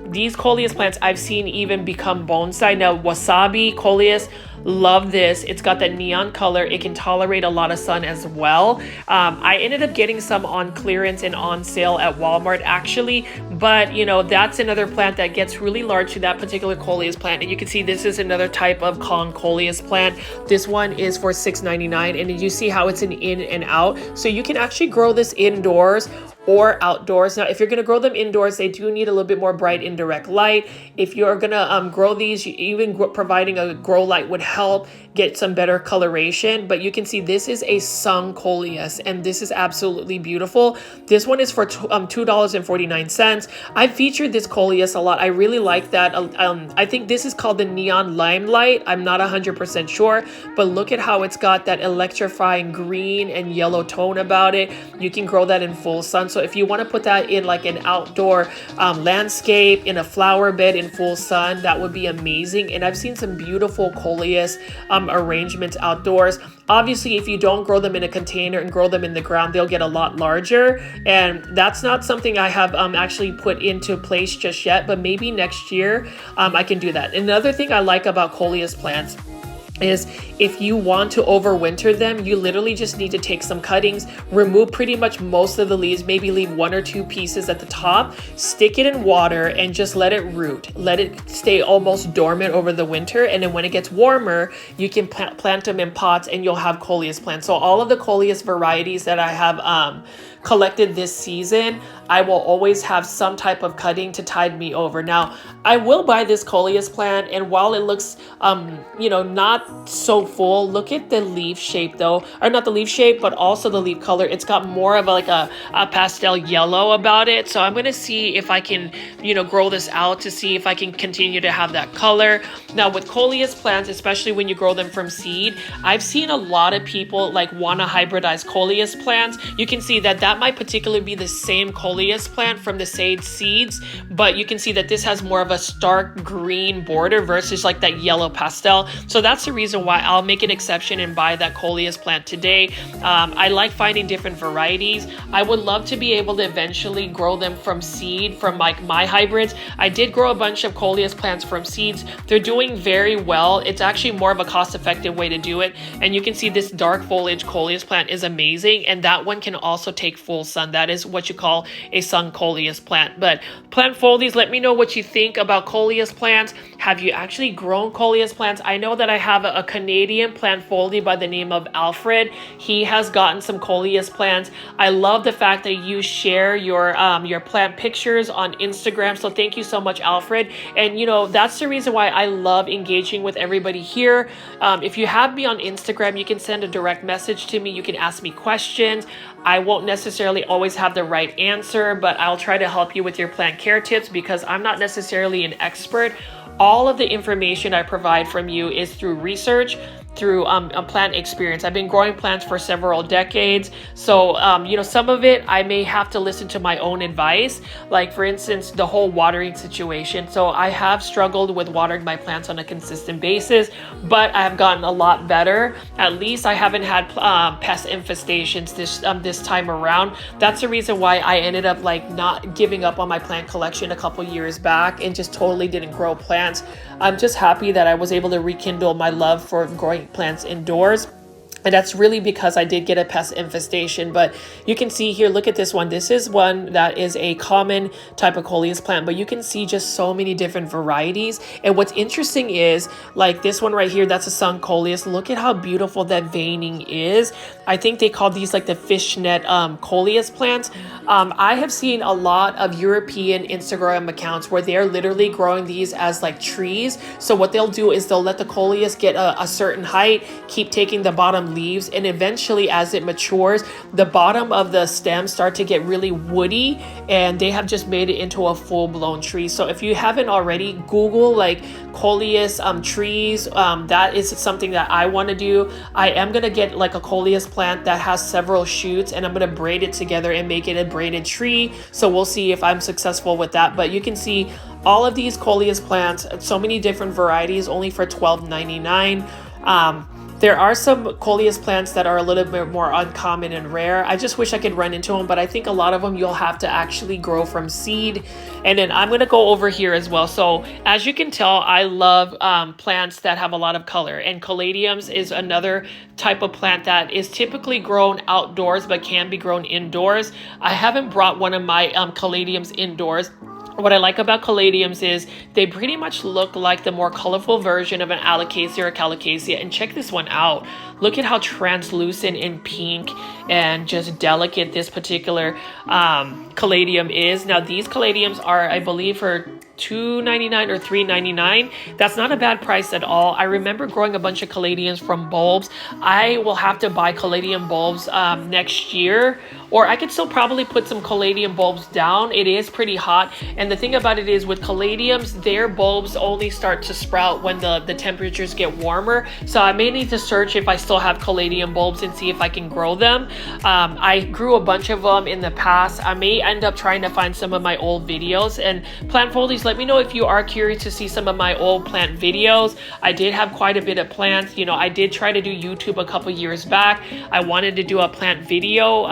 these coleus plants I've seen even become bonsai. Now wasabi coleus, love this. It's got that neon color. It can tolerate a lot of sun as well. I ended up getting some on clearance and on sale at Walmart actually, but you know, that's another plant that gets really large to that particular coleus plant. And you can see this is another type of Kong coleus plant. This one is for $6.99, and you see how it's an in and out. So you can actually grow this indoors or outdoors. Now, if you're going to grow them indoors, they do need a little bit more bright indirect light. If you're going to grow these, providing a grow light would help get some better coloration. But you can see this is a sung coleus, and this is absolutely beautiful. This one is for $2.49. I've featured this coleus a lot. I really like that. I think this is called the neon limelight. I'm not 100% sure, but look at how it's got that electrifying green and yellow tone about it. You can grow that in full sun. So if you want to put that in like an outdoor landscape, in a flower bed in full sun, that would be amazing. And I've seen some beautiful coleus arrangements outdoors. Obviously, if you don't grow them in a container and grow them in the ground, they'll get a lot larger. And that's not something I have actually put into place just yet, but maybe next year I can do that. Another thing I like about coleus plants is if you want to overwinter them, you literally just need to take some cuttings, remove pretty much most of the leaves, maybe leave 1 or 2 pieces at the top, stick it in water and just let it root. Let it stay almost dormant over the winter. And then when it gets warmer, you can plant them in pots and you'll have coleus plants. So all of the coleus varieties that I have collected this season, I will always have some type of cutting to tide me over. Now, I will buy this coleus plant, and while it looks, you know, not so full, look at the leaf shape though, or not the leaf shape, but also the leaf color. It's got more of like a pastel yellow about it. So I'm gonna see if I can, you know, grow this out to see if I can continue to have that color. Now with coleus plants, especially when you grow them from seed, I've seen a lot of people like want to hybridize coleus plants. You can see that might particularly be the same coleus plant from the sage seeds, but you can see that this has more of a stark green border versus like that yellow pastel. So that's the reason why I'll make an exception and buy that coleus plant today. I like finding different varieties. I would love to be able to eventually grow them from seed, from like my hybrids. I did grow a bunch of coleus plants from seeds. They're doing very well. It's actually more of a cost-effective way to do it. And you can see this dark foliage coleus plant is amazing, and that one can also take full sun. That is what you call a sun coleus plant. But plant foldies, let me know what you think about coleus plants. Have you actually grown coleus plants? I know that I have a Canadian plant foldie by the name of Alfred. He has gotten some coleus plants. I love the fact that you share your plant pictures on Instagram. So thank you so much, Alfred. And you know, that's the reason why I love engaging with everybody here. If you have me on Instagram, you can send a direct message to me. You can ask me questions. I won't necessarily always have the right answer, but I'll try to help you with your plant care tips because I'm not necessarily an expert. All of the information I provide from you is through research, through a plant experience. I've been growing plants for several decades. So, you know, some of it I may have to listen to my own advice, like for instance, the whole watering situation. So I have struggled with watering my plants on a consistent basis, but I have gotten a lot better. At least I haven't had pest infestations this time around. That's the reason why I ended up like not giving up on my plant collection a couple years back and just totally didn't grow plants. I'm just happy that I was able to rekindle my love for growing plants indoors. And that's really because I did get a pest infestation. But you can see here, look at this one. This is one that is a common type of coleus plant, but you can see just so many different varieties. And what's interesting is like this one right here, that's a sun coleus. Look at how beautiful that veining is. I think they call these like the fishnet coleus plants. I have seen a lot of European Instagram accounts where they're literally growing these as like trees. So what they'll do is they'll let the coleus get a certain height, keep taking the bottom leaves, and eventually as it matures, the bottom of the stems start to get really woody, and they have just made it into a full-blown tree. So if you haven't already, Google like coleus trees. That is something that I want to do. I am going to get like a coleus plant that has several shoots, and I'm going to braid it together and make it a braided tree. So we'll see if I'm successful with that. But you can see all of these coleus plants, so many different varieties, only for $12.99. There are some coleus plants that are a little bit more uncommon and rare. I just wish I could run into them, but I think a lot of them you'll have to actually grow from seed. And then I'm going to go over here as well. So as you can tell, I love plants that have a lot of color, and caladiums is another type of plant that is typically grown outdoors but can be grown indoors. I haven't brought one of my caladiums indoors. What I like about caladiums is they pretty much look like the more colorful version of an alocasia or colocasia. And check this one out. Look at how translucent and pink and just delicate this particular caladium is. Now these caladiums are, I believe, for $2.99 or $3.99. That's not a bad price at all. I remember growing a bunch of caladiums from bulbs. I will have to buy caladium bulbs next year, or I could still probably put some caladium bulbs down. It is pretty hot, and the thing about it is with caladiums, their bulbs only start to sprout when the temperatures get warmer. So I may need to search if I still have caladium bulbs and see if I can grow them. I grew a bunch of them in the past. I may end up trying to find some of my old videos. And plant foldies, let me know if you are curious to see some of my old plant videos. I did have quite a bit of plants. You know, I did try to do YouTube a couple years back. I wanted to do a plant video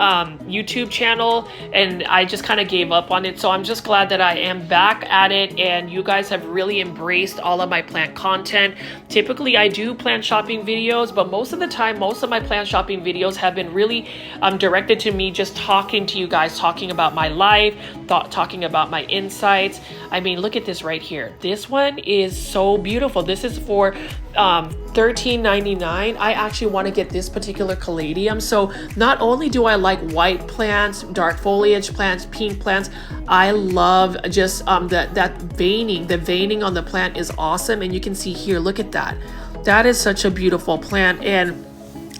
YouTube channel, and I just kind of gave up on it. So I'm just glad that I am back at it, and you guys have really embraced all of my plant content. Typically I do plant shopping videos, but most of the time, most of my plant shopping videos have been really directed to me just talking to you guys, talking about my life, talking about my insights. I mean, look at this right here. This one is so beautiful. This is for $13.99. I actually want to get this particular caladium. So not only do I like white plants, dark foliage plants, pink plants, I love just that veining. The veining on the plant is awesome, and you can see here, look at that. That is such a beautiful plant, and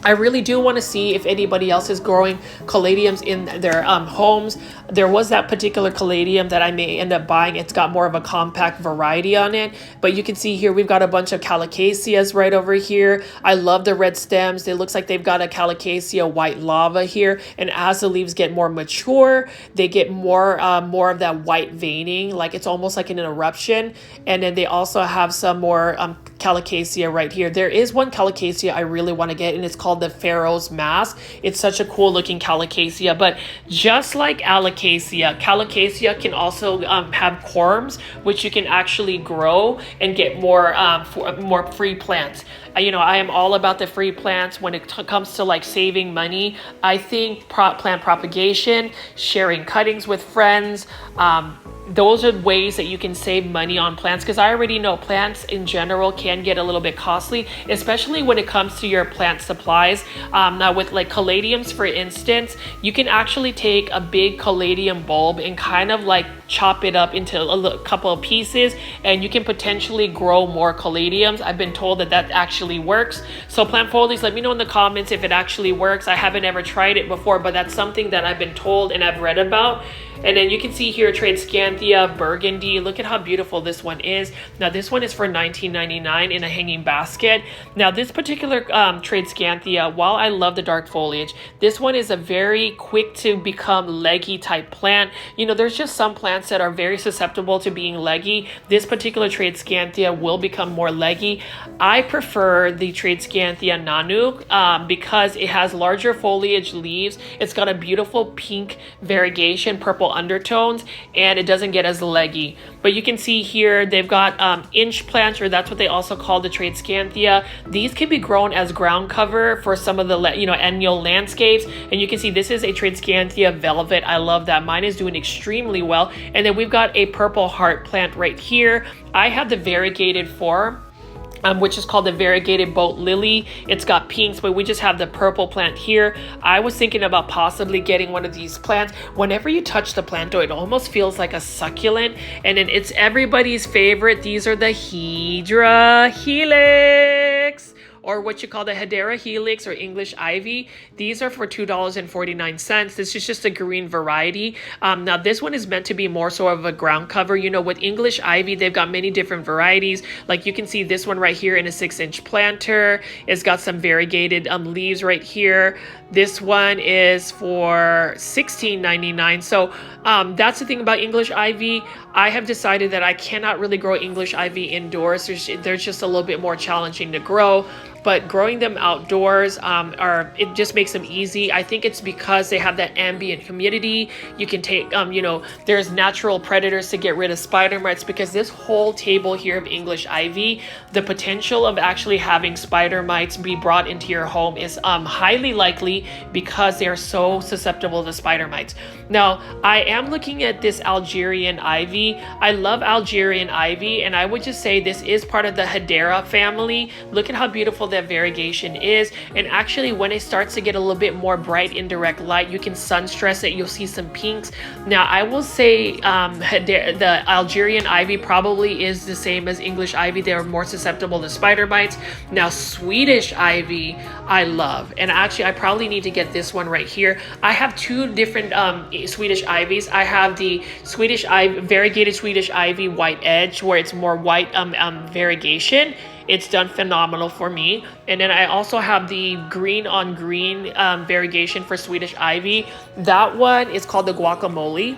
I really do want to see if anybody else is growing caladiums in their homes. There was that particular caladium that I may end up buying. It's got more of a compact variety on it, but you can see here we've got a bunch of calocaceas right over here. I love the red stems. It looks like they've got a calocasia white lava here, and as the leaves get more mature, they get more of that white veining, like it's almost like an eruption. And then they also have some more calocasia right here. There is one calocasia I really want to get, and it's called the Pharaoh's Mask. It's such a cool looking calocasia, but just like calocasia can also have corms, which you can actually grow and get more free plants. You know, I am all about the free plants when it comes to like saving money. I think plant propagation, sharing cuttings with friends, those are ways that you can save money on plants, because I already know plants in general can get a little bit costly, especially when it comes to your plant supplies. Now with like caladiums, for instance, you can actually take a big caladium bulb and kind of like chop it up into a couple of pieces, and you can potentially grow more caladiums. I've been told that that actually works. So plant foldies, let me know in the comments if it actually works. I haven't ever tried it before, but that's something that I've been told and I've read about. And then you can see here Tradescanthia burgundy. Look at how beautiful this one is. Now this one is for $19.99 in a hanging basket. Now this particular Tradescanthia, while I love the dark foliage, this one is a very quick to become leggy type plant. You know, there's just some plants that are very susceptible to being leggy. This particular Tradescanthia will become more leggy. I prefer the Tradescanthia Nanook because it has larger foliage leaves. It's got a beautiful pink variegation, purple undertones, and it doesn't get as leggy. But you can see here they've got inch plants, or that's what they also call the Tradescanthia. These can be grown as ground cover for some of the annual landscapes. And you can see this is a Tradescanthia velvet. I love that. Mine is doing extremely well. And then we've got a purple heart plant right here. I have the variegated form, which is called the variegated boat lily. It's got pinks, but we just have the purple plant here. I was thinking about possibly getting one of these plants. Whenever you touch the plant, though, it almost feels like a succulent. And then it's everybody's favorite. These are the Hedera helix, or what you call the Hedera helix or English ivy. These are for $2.49. This is just a green variety. Now this one is meant to be more sort of a ground cover. You know, with English ivy, they've got many different varieties. Like you can see this one right here in a 6-inch planter. It's got some variegated leaves right here. This one is for $16.99. So that's the thing about English ivy. I have decided that I cannot really grow English ivy indoors. They're just a little bit more challenging to grow. But growing them outdoors, it just makes them easy. I think it's because they have that ambient humidity. You can take, there's natural predators to get rid of spider mites, because this whole table here of English ivy, the potential of actually having spider mites be brought into your home is highly likely, because they are so susceptible to spider mites. Now, I am looking at this Algerian ivy. I love Algerian ivy, and I would just say this is part of the Hedera family. Look at how beautiful that variegation is. And actually when it starts to get a little bit more bright indirect light, you can sun stress it. You'll see some pinks. Now I will say the Algerian ivy probably is the same as English ivy. They're more susceptible to spider bites. Now Swedish ivy I love, and actually I probably need to get this one right here. I have two different Swedish ivies. I have the Swedish ivy, variegated Swedish ivy white edge, where it's more white variegation. It's done phenomenal for me. And then I also have the green on green variegation for Swedish ivy. That one is called the guacamole.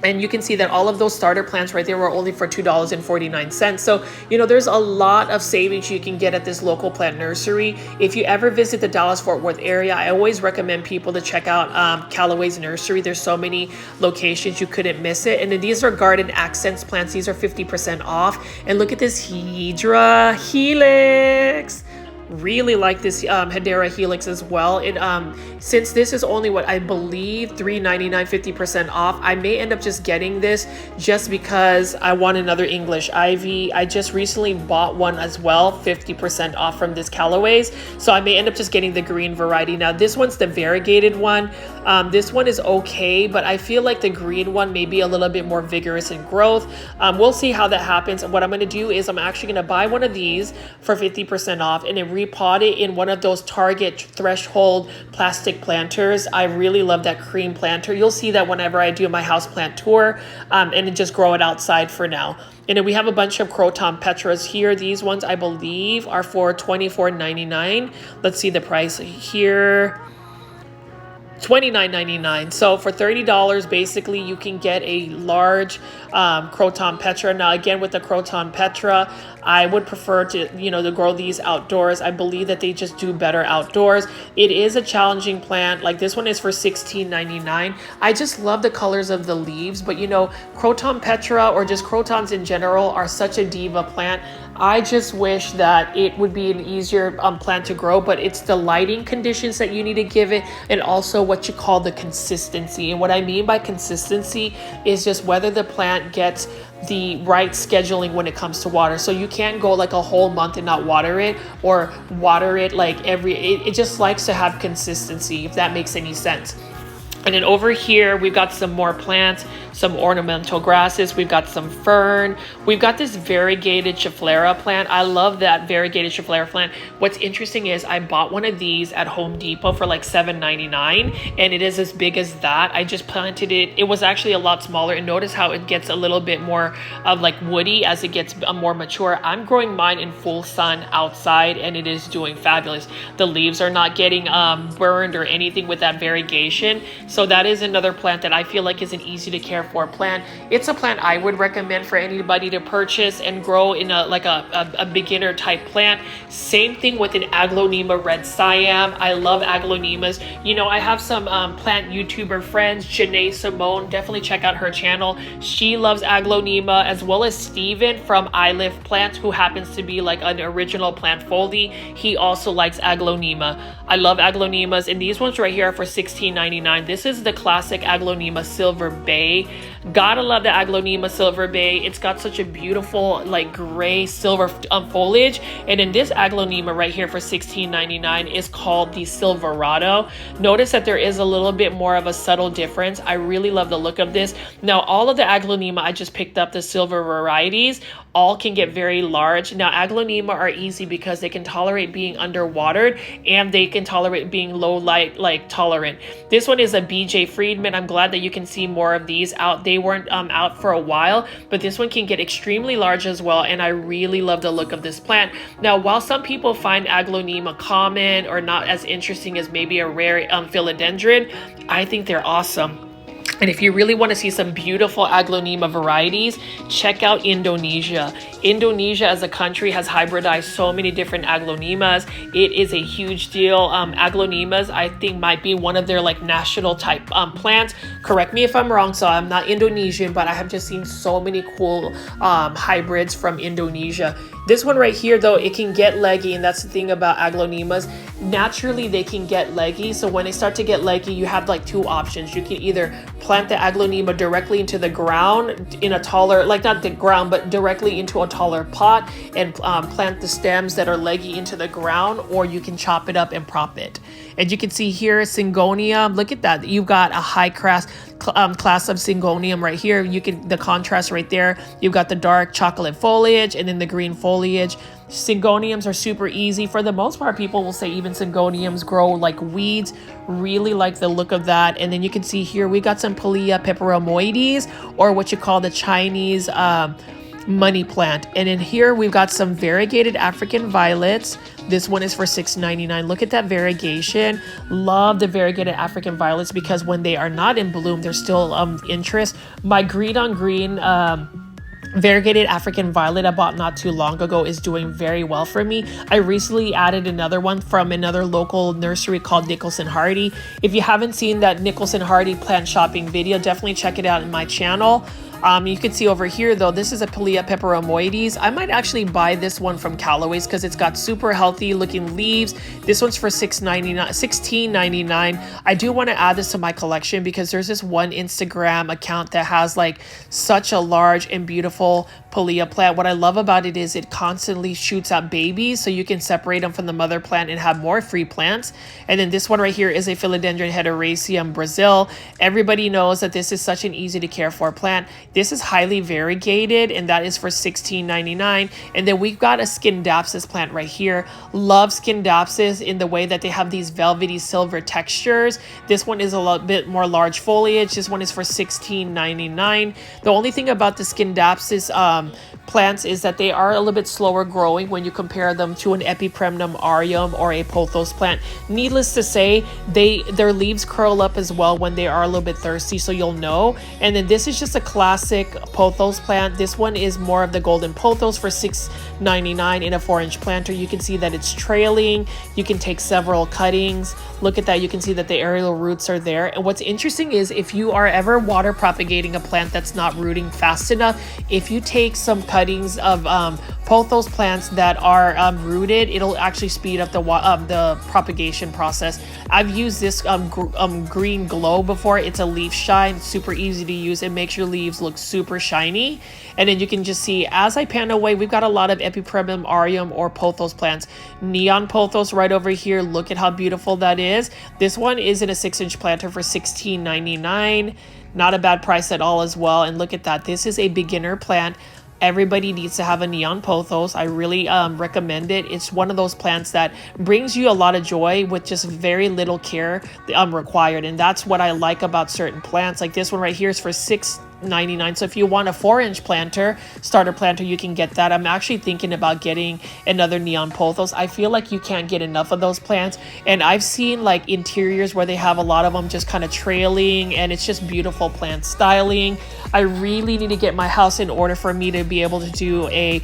And you can see that all of those starter plants right there were only for $2.49. So, you know, there's a lot of savings you can get at this local plant nursery. If you ever visit the Dallas-Fort Worth area, I always recommend people to check out Callaway's nursery. There's so many locations, you couldn't miss it. And then these are garden accents plants. These are 50% off. And look at this Hedera Helix. Really like this Hedera Helix as well. It since this is only what I believe $3.99, 50% off, I may end up just getting this just because I want another English ivy. I just recently bought one as well, 50% off from this Calloways, so I may end up just getting the green variety. Now this one's the variegated one. This one is okay, but I feel like the green one may be a little bit more vigorous in growth. We'll see how that happens. What I'm going to do is I'm actually going to buy one of these for 50% off and then repot it in one of those Target threshold plastic planters. I really love that cream planter. You'll see that whenever I do my houseplant tour, and then just grow it outside for now. And then we have a bunch of Croton Petras here. These ones I believe are for $24.99. Let's see the price here. $29.99. So for $30, basically you can get a large Croton Petra. Now again, with the Croton Petra, I would prefer to, you know, to grow these outdoors. I believe that they just do better outdoors. It is a challenging plant. Like this one is for $16.99. I just love the colors of the leaves, but you know, Croton Petra or just crotons in general are such a diva plant. I just wish that it would be an easier plant to grow, but it's the lighting conditions that you need to give it, and also what you call the consistency. And what I mean by consistency is just whether the plant gets the right scheduling when it comes to water. So you can't go like a whole month and not water it, or water it like it just likes to have consistency, if that makes any sense. And then over here, we've got some more plants, some ornamental grasses. We've got some fern. We've got this variegated Schefflera plant. I love that variegated Schefflera plant. What's interesting is I bought one of these at Home Depot for like $7.99, and it is as big as that. I just planted it. It was actually a lot smaller, and notice how it gets a little bit more of like woody as it gets more mature. I'm growing mine in full sun outside, and it is doing fabulous. The leaves are not getting burned or anything with that variegation. So that is another plant that I feel like is an easy to care for plant. It's a plant I would recommend for anybody to purchase and grow in a beginner type plant. Same thing with an Aglaonema red Siam. I love Aglaonemas. You know, I have some plant YouTuber friends, Janae Simone. Definitely check out her channel. She loves Aglaonema, as well as Steven from I Live Plants, who happens to be like an original plant foldie. He also likes Aglaonema. I love Aglaonemas, and these ones right here are for $16.99. This is the classic Aglaonema Silver Bay. Gotta love the Aglaonema Silver Bay. It's got such a beautiful like gray silver foliage. And then this Aglaonema right here for $16.99 is called the Silverado. Notice that there is a little bit more of a subtle difference. I really love the look of this. Now all of the Aglaonema I just picked up, the silver varieties, all can get very large. Now Aglaonema are easy because they can tolerate being underwatered, and they can tolerate being low light like tolerant. This one is a BJ Friedman. I'm glad that you can see more of these out. They weren't out for a while, but this one can get extremely large as well, and I really love the look of this plant. Now while some people find Aglaonema common or not as interesting as maybe a rare philodendron, I think they're awesome. And if you really want to see some beautiful Aglaonema varieties, check out Indonesia. Indonesia as a country has hybridized so many different Aglaonemas. It is a huge deal. Aglaonemas, I think, might be one of their like national type plants. Correct me if I'm wrong, so I'm not Indonesian, but I have just seen so many cool hybrids from Indonesia. This one right here, though, it can get leggy, and that's the thing about aglaonemas. Naturally, they can get leggy, so when they start to get leggy, you have like two options. You can either plant the aglaonema directly into the ground in a taller, like not the ground, but directly into a taller pot and plant the stems that are leggy into the ground, or you can chop it up and prop it. And you can see here, Syngonium, look at that. You've got a high class of Syngonium right here. You can, the contrast right there. You've got the dark chocolate foliage and then the green foliage. Syngoniums are super easy. For the most part, people will say even Syngoniums grow like weeds. Really like the look of that. And then you can see here, we got some Pilea peperomoides, or what you call the Chinese money plant. And in here, we've got some variegated African violets. This one is for $6.99. Look at that variegation. Love the variegated African violets because when they are not in bloom, there's still interest. My green on green variegated African violet I bought not too long ago is doing very well for me. I recently added another one from another local nursery called Nicholson Hardy. If you haven't seen that Nicholson Hardy plant shopping video, definitely check it out in my channel. You can see over here, though, this is a Pilea peperomoides. I might actually buy this one from Calloways because it's got super healthy looking leaves. This one's for $16.99. I do want to add this to my collection because there's this one Instagram account that has like such a large and beautiful Pilea plant. What I love about it is it constantly shoots out babies, so you can separate them from the mother plant and have more free plants. And then this one right here is a Philodendron heteroraceum Brazil. Everybody knows that this is such an easy to care for plant. This is highly variegated, and that is for $16.99. And then we've got a Scindapsus plant right here. Love Scindapsus in the way that they have these velvety silver textures. This one is a little bit more large foliage. This one is for $16.99. The only thing about the Scindapsus plants is that they are a little bit slower growing when you compare them to an Epipremnum aureum or a pothos plant. Needless to say, their leaves curl up as well when they are a little bit thirsty, so you'll know. And then this is just a classic pothos plant. This one is more of the golden pothos for $6.99 in a 4-inch planter. You can see that it's trailing. You can take several cuttings. Look at that. You can see that the aerial roots are there. And what's interesting is if you are ever water propagating a plant that's not rooting fast enough, if you take some cuttings of pothos plants that are rooted, it'll actually speed up the propagation process. I've used this green glow before. It's a leaf shine, super easy to use. It makes your leaves look super shiny. And then you can just see as I pan away, we've got a lot of Epipremnum aureum or pothos plants. Neon pothos right over here. Look at how beautiful that is. This one is in a 6-inch planter for $16.99. Not a bad price at all as well. And look at that. This is a beginner plant. Everybody needs to have a neon pothos. I really recommend it. It's one of those plants that brings you a lot of joy with just very little care required. And that's what I like about certain plants. Like this one right here is for $6.99. So if you want a 4-inch starter planter, you can get that. I'm actually thinking about getting another neon pothos. I feel like you can't get enough of those plants. And I've seen like interiors where they have a lot of them just kind of trailing, and it's just beautiful plant styling. I really need to get my house in order for me to be able to do a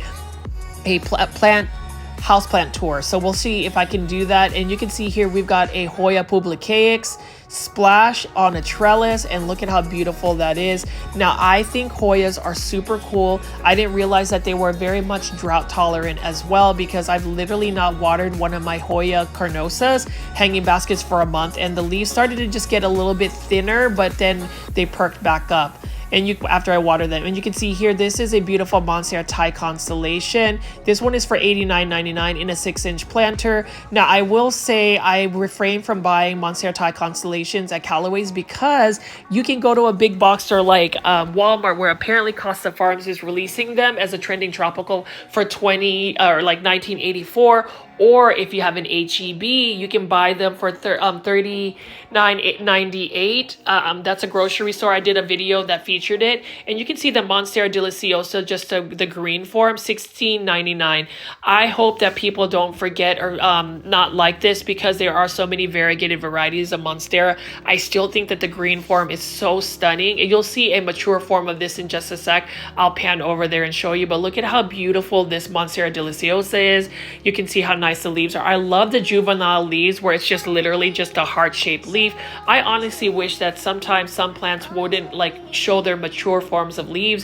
houseplant tour. So we'll see if I can do that. And you can see here we've got a Hoya publicaix splash on a trellis, and look at how beautiful that is. Now I think Hoyas are super cool. I didn't realize that they were very much drought tolerant as well, because I've literally not watered one of my Hoya carnosas hanging baskets for a month, and the leaves started to just get a little bit thinner, but then they perked back up. And after I water them, and you can see here, this is a beautiful Montserrat Thai constellation. This one is for $89.99 in a 6-inch planter. Now I will say I refrain from buying Montserrat Thai constellations at Calloways because you can go to a big box store like Walmart, where apparently Costa Farms is releasing them as a trending tropical for $19.84. Or if you have an HEB, you can buy them for $39.98. That's a grocery store. I did a video that featured it. And you can see the Monstera deliciosa, just the green form, $16.99. I hope that people don't forget or not like this, because there are so many variegated varieties of Monstera. I still think that the green form is so stunning. And you'll see a mature form of this in just a sec. I'll pan over there and show you. But look at how beautiful this Monstera deliciosa is. You can see how nice the leaves are. I love the juvenile leaves where it's just literally just a heart-shaped leaf. I honestly wish that sometimes some plants wouldn't like show their mature forms of leaves.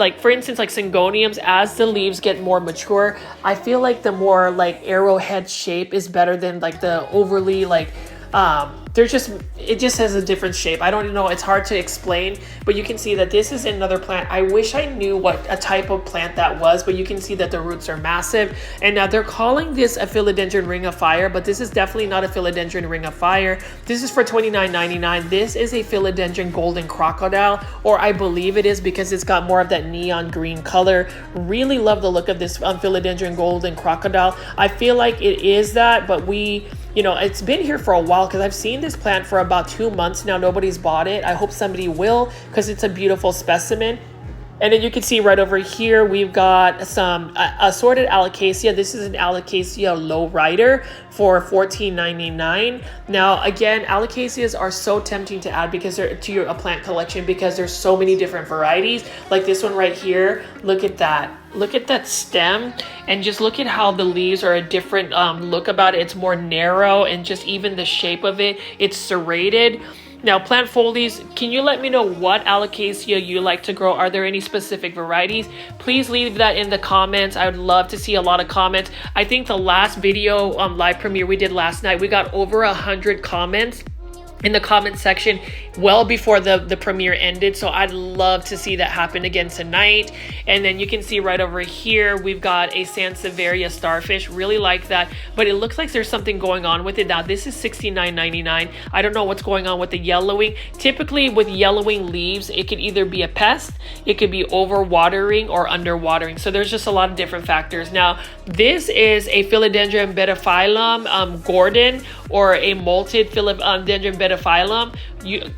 Like for instance, like syngoniums, as the leaves get more mature, I feel like the more like arrowhead shape is better than like the overly like it just has a different shape. I don't even know, it's hard to explain, but you can see that this is another plant. I wish I knew what a type of plant that was, but you can see that the roots are massive. And now they're calling this a philodendron ring of fire, but this is definitely not a philodendron ring of fire. This is for $29.99. This is a philodendron golden crocodile, or I believe it is because it's got more of that neon green color. Really love the look of this philodendron golden crocodile. I feel like it is that, but you know, it's been here for a while because I've seen this plant for about 2 months now. Nobody's bought it. I hope somebody will because it's a beautiful specimen. And then you can see right over here, we've got some assorted alocasia. This is an alocasia lowrider for $14.99. Now, again, alocasias are so tempting to add because they're to your plant collection because there's so many different varieties. Like this one right here, look at that. Look at that stem and just look at how the leaves are a different look about it. It's more narrow and just even the shape of it, it's serrated. Now, plant foldies, can you let me know what alocasia you like to grow? Are there any specific varieties? Please leave that in the comments. I would love to see a lot of comments. I think the last video live premiere we did last night, we got over 100 comments in the comment section well before the premiere ended, so I'd love to see that happen again tonight. And then you can see right over here we've got a Sansevieria starfish. Really like that, but it looks like there's something going on with it. Now this is $69.99. I don't know what's going on with the yellowing. Typically with yellowing leaves, it could either be a pest, it could be overwatering or underwatering, so there's just a lot of different factors. Now this is a Philodendron betaphyllum Gordon, or a molted Philodendron betaphyllum.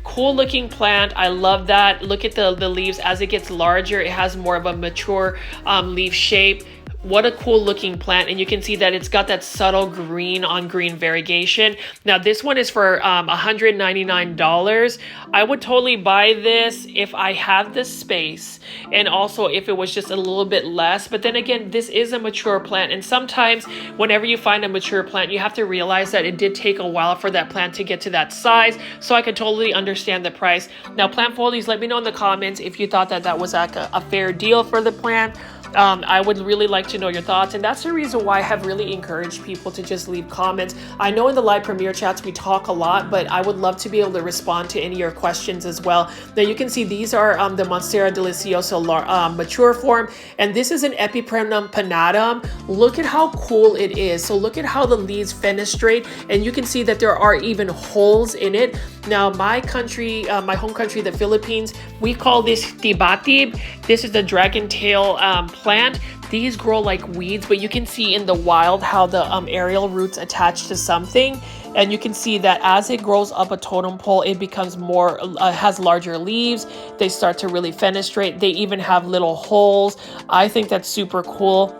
Cool looking plant. I love that. Look at the leaves. As it gets larger, it has more of a mature leaf shape. What a cool looking plant. And you can see that it's got that subtle green on green variegation. Now this one is for $199. I would totally buy this if I have the space, and also if it was just a little bit less. But then again, this is a mature plant, and sometimes whenever you find a mature plant, you have to realize that it did take a while for that plant to get to that size. So I could totally understand the price. Now plant foldies, let me know in the comments if you thought that that was like a fair deal for the plant. I would really like to know your thoughts, and that's the reason why I have really encouraged people to just leave comments. I know in the live premiere chats we talk a lot, but I would love to be able to respond to any of your questions as well. Now you can see these are the Monstera deliciosa mature form, and this is an Epipremnum pinnatum. Look at how cool it is. So look at how the leaves fenestrate, and you can see that there are even holes in it. Now my country, my home country, the Philippines, we call this tibatib. This is the dragon tail plant. These grow like weeds, but you can see in the wild how the aerial roots attach to something, and you can see that as it grows up a totem pole, it becomes more has larger leaves. They start to really fenestrate. They even have little holes. I think that's super cool.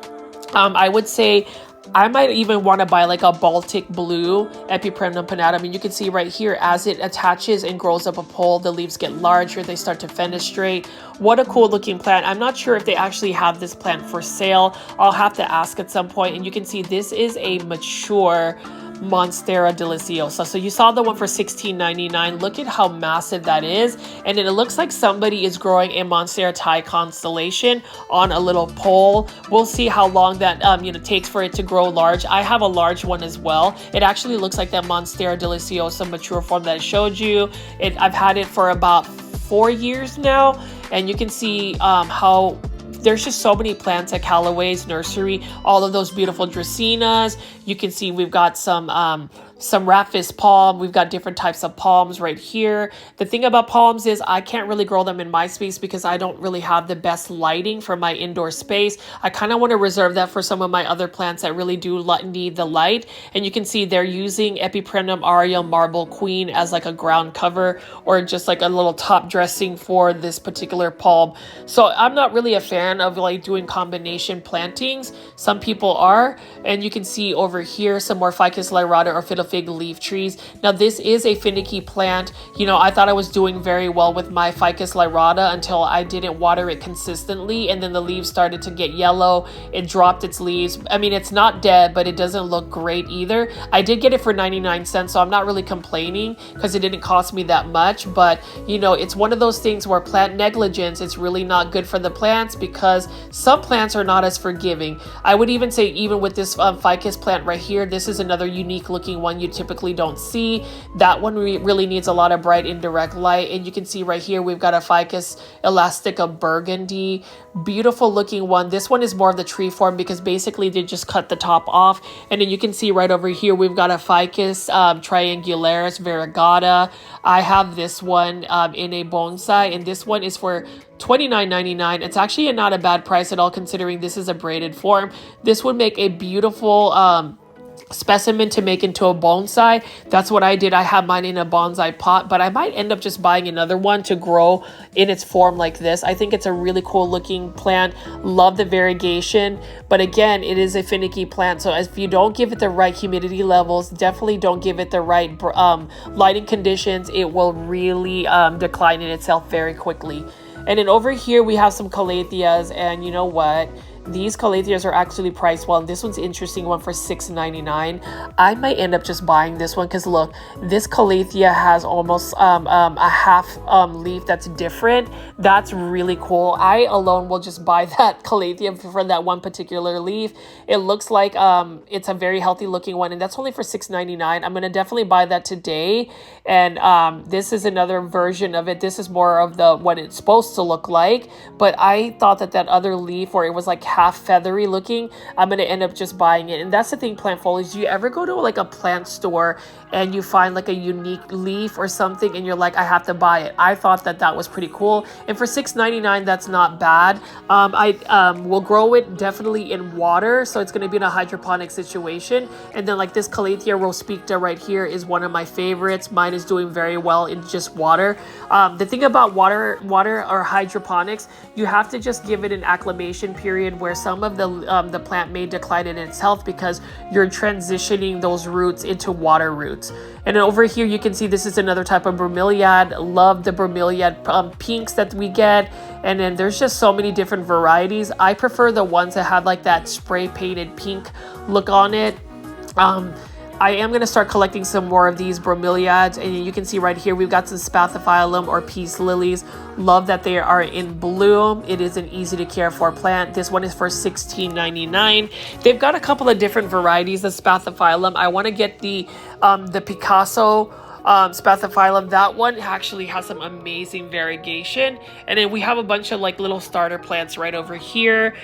I would say I might even want to buy like a Baltic blue Epipremnum pinnatum. And you can see right here, as it attaches and grows up a pole, the leaves get larger, they start to fenestrate. What a cool looking plant. I'm not sure if they actually have this plant for sale. I'll have to ask at some point. And you can see this is a mature Monstera deliciosa. So you saw the one for $16.99. Look at how massive that is, and it looks like somebody is growing a Monstera Thai constellation on a little pole. We'll see how long that takes for it to grow large. I have a large one as well. It actually looks like that Monstera deliciosa mature form that I showed you. I've had it for about 4 years now, and you can see how there's just so many plants at Calloways Nursery. All of those beautiful dracaenas. You can see we've got some Raphis palm. We've got different types of palms right here. The thing about palms is I can't really grow them in my space because I don't really have the best lighting for my indoor space. I kind of want to reserve that for some of my other plants that really do need the light. And you can see they're using Epipremnum aureum marble queen as like a ground cover, or just like a little top dressing for this particular palm. So I'm not really a fan of like doing combination plantings. Some people are, and you can see over over here some more ficus lyrata or fiddle fig leaf trees. Now this is a finicky plant. You know, I thought I was doing very well with my ficus lyrata until I didn't water it consistently, and then the leaves started to get yellow. It dropped its leaves. I mean, it's not dead, but it doesn't look great either. I did get it for 99 cents, so I'm not really complaining because it didn't cost me that much. But you know, it's one of those things where plant negligence is really not good for the plants, because some plants are not as forgiving. I would even say, even with this ficus plant right here, this is another unique looking one you typically don't see. That one really needs a lot of bright indirect light, and you can see right here we've got a ficus elastica burgundy, beautiful looking one. This one is more of the tree form because basically they just cut the top off. And then you can see right over here we've got a ficus triangularis variegata. I have this one in a bonsai, and this one is for $29.99. It's actually not a bad price at all, considering this is a braided form. This would make a beautiful specimen to make into a bonsai. That's what I did. I have mine in a bonsai pot, but I might end up just buying another one to grow in its form like this. I think it's a really cool looking plant. Love the variegation, but again, it is a finicky plant, so if you don't give it the right humidity levels, definitely don't give it the right lighting conditions, it will really decline in itself very quickly. And then over here we have some calatheas, and you know what? These calatheas are actually priced well. This one's an interesting one for $6.99. I might end up just buying this one because look, this calathea has almost a half leaf that's different. That's really cool. I alone will just buy that calathea for that one particular leaf. It looks like it's a very healthy looking one, and that's only for $6.99. I'm going to definitely buy that today. And this is another version of it. This is more of the what it's supposed to look like, but I thought that other leaf where it was like half feathery looking, I'm going to end up just buying it. And that's the thing, plant foliage, do you ever go to like a plant store and you find like a unique leaf or something and you're like, I have to buy it? I thought that was pretty cool, and for $6.99 that's not bad. I will grow it definitely in water, so it's going to be in a hydroponic situation. And then like this Calathea rospicta right here is one of my favorites. Mine is doing very well in just water. The thing about water or hydroponics, you have to just give it an acclimation period where some of the plant may decline in its health because you're transitioning those roots into water roots. And then over here you can see this is another type of bromeliad. Love the bromeliad pinks that we get. And then there's just so many different varieties. I prefer the ones that have like that spray painted pink look on it. I am going to start collecting some more of these bromeliads, and you can see right here we've got some spathiphyllum or peace lilies. Love that they are in bloom. It is an easy to care for plant. This one is for $16.99. They've got a couple of different varieties of spathiphyllum. I want to get the Picasso spathiphyllum. That one actually has some amazing variegation. And then we have a bunch of like little starter plants right over here.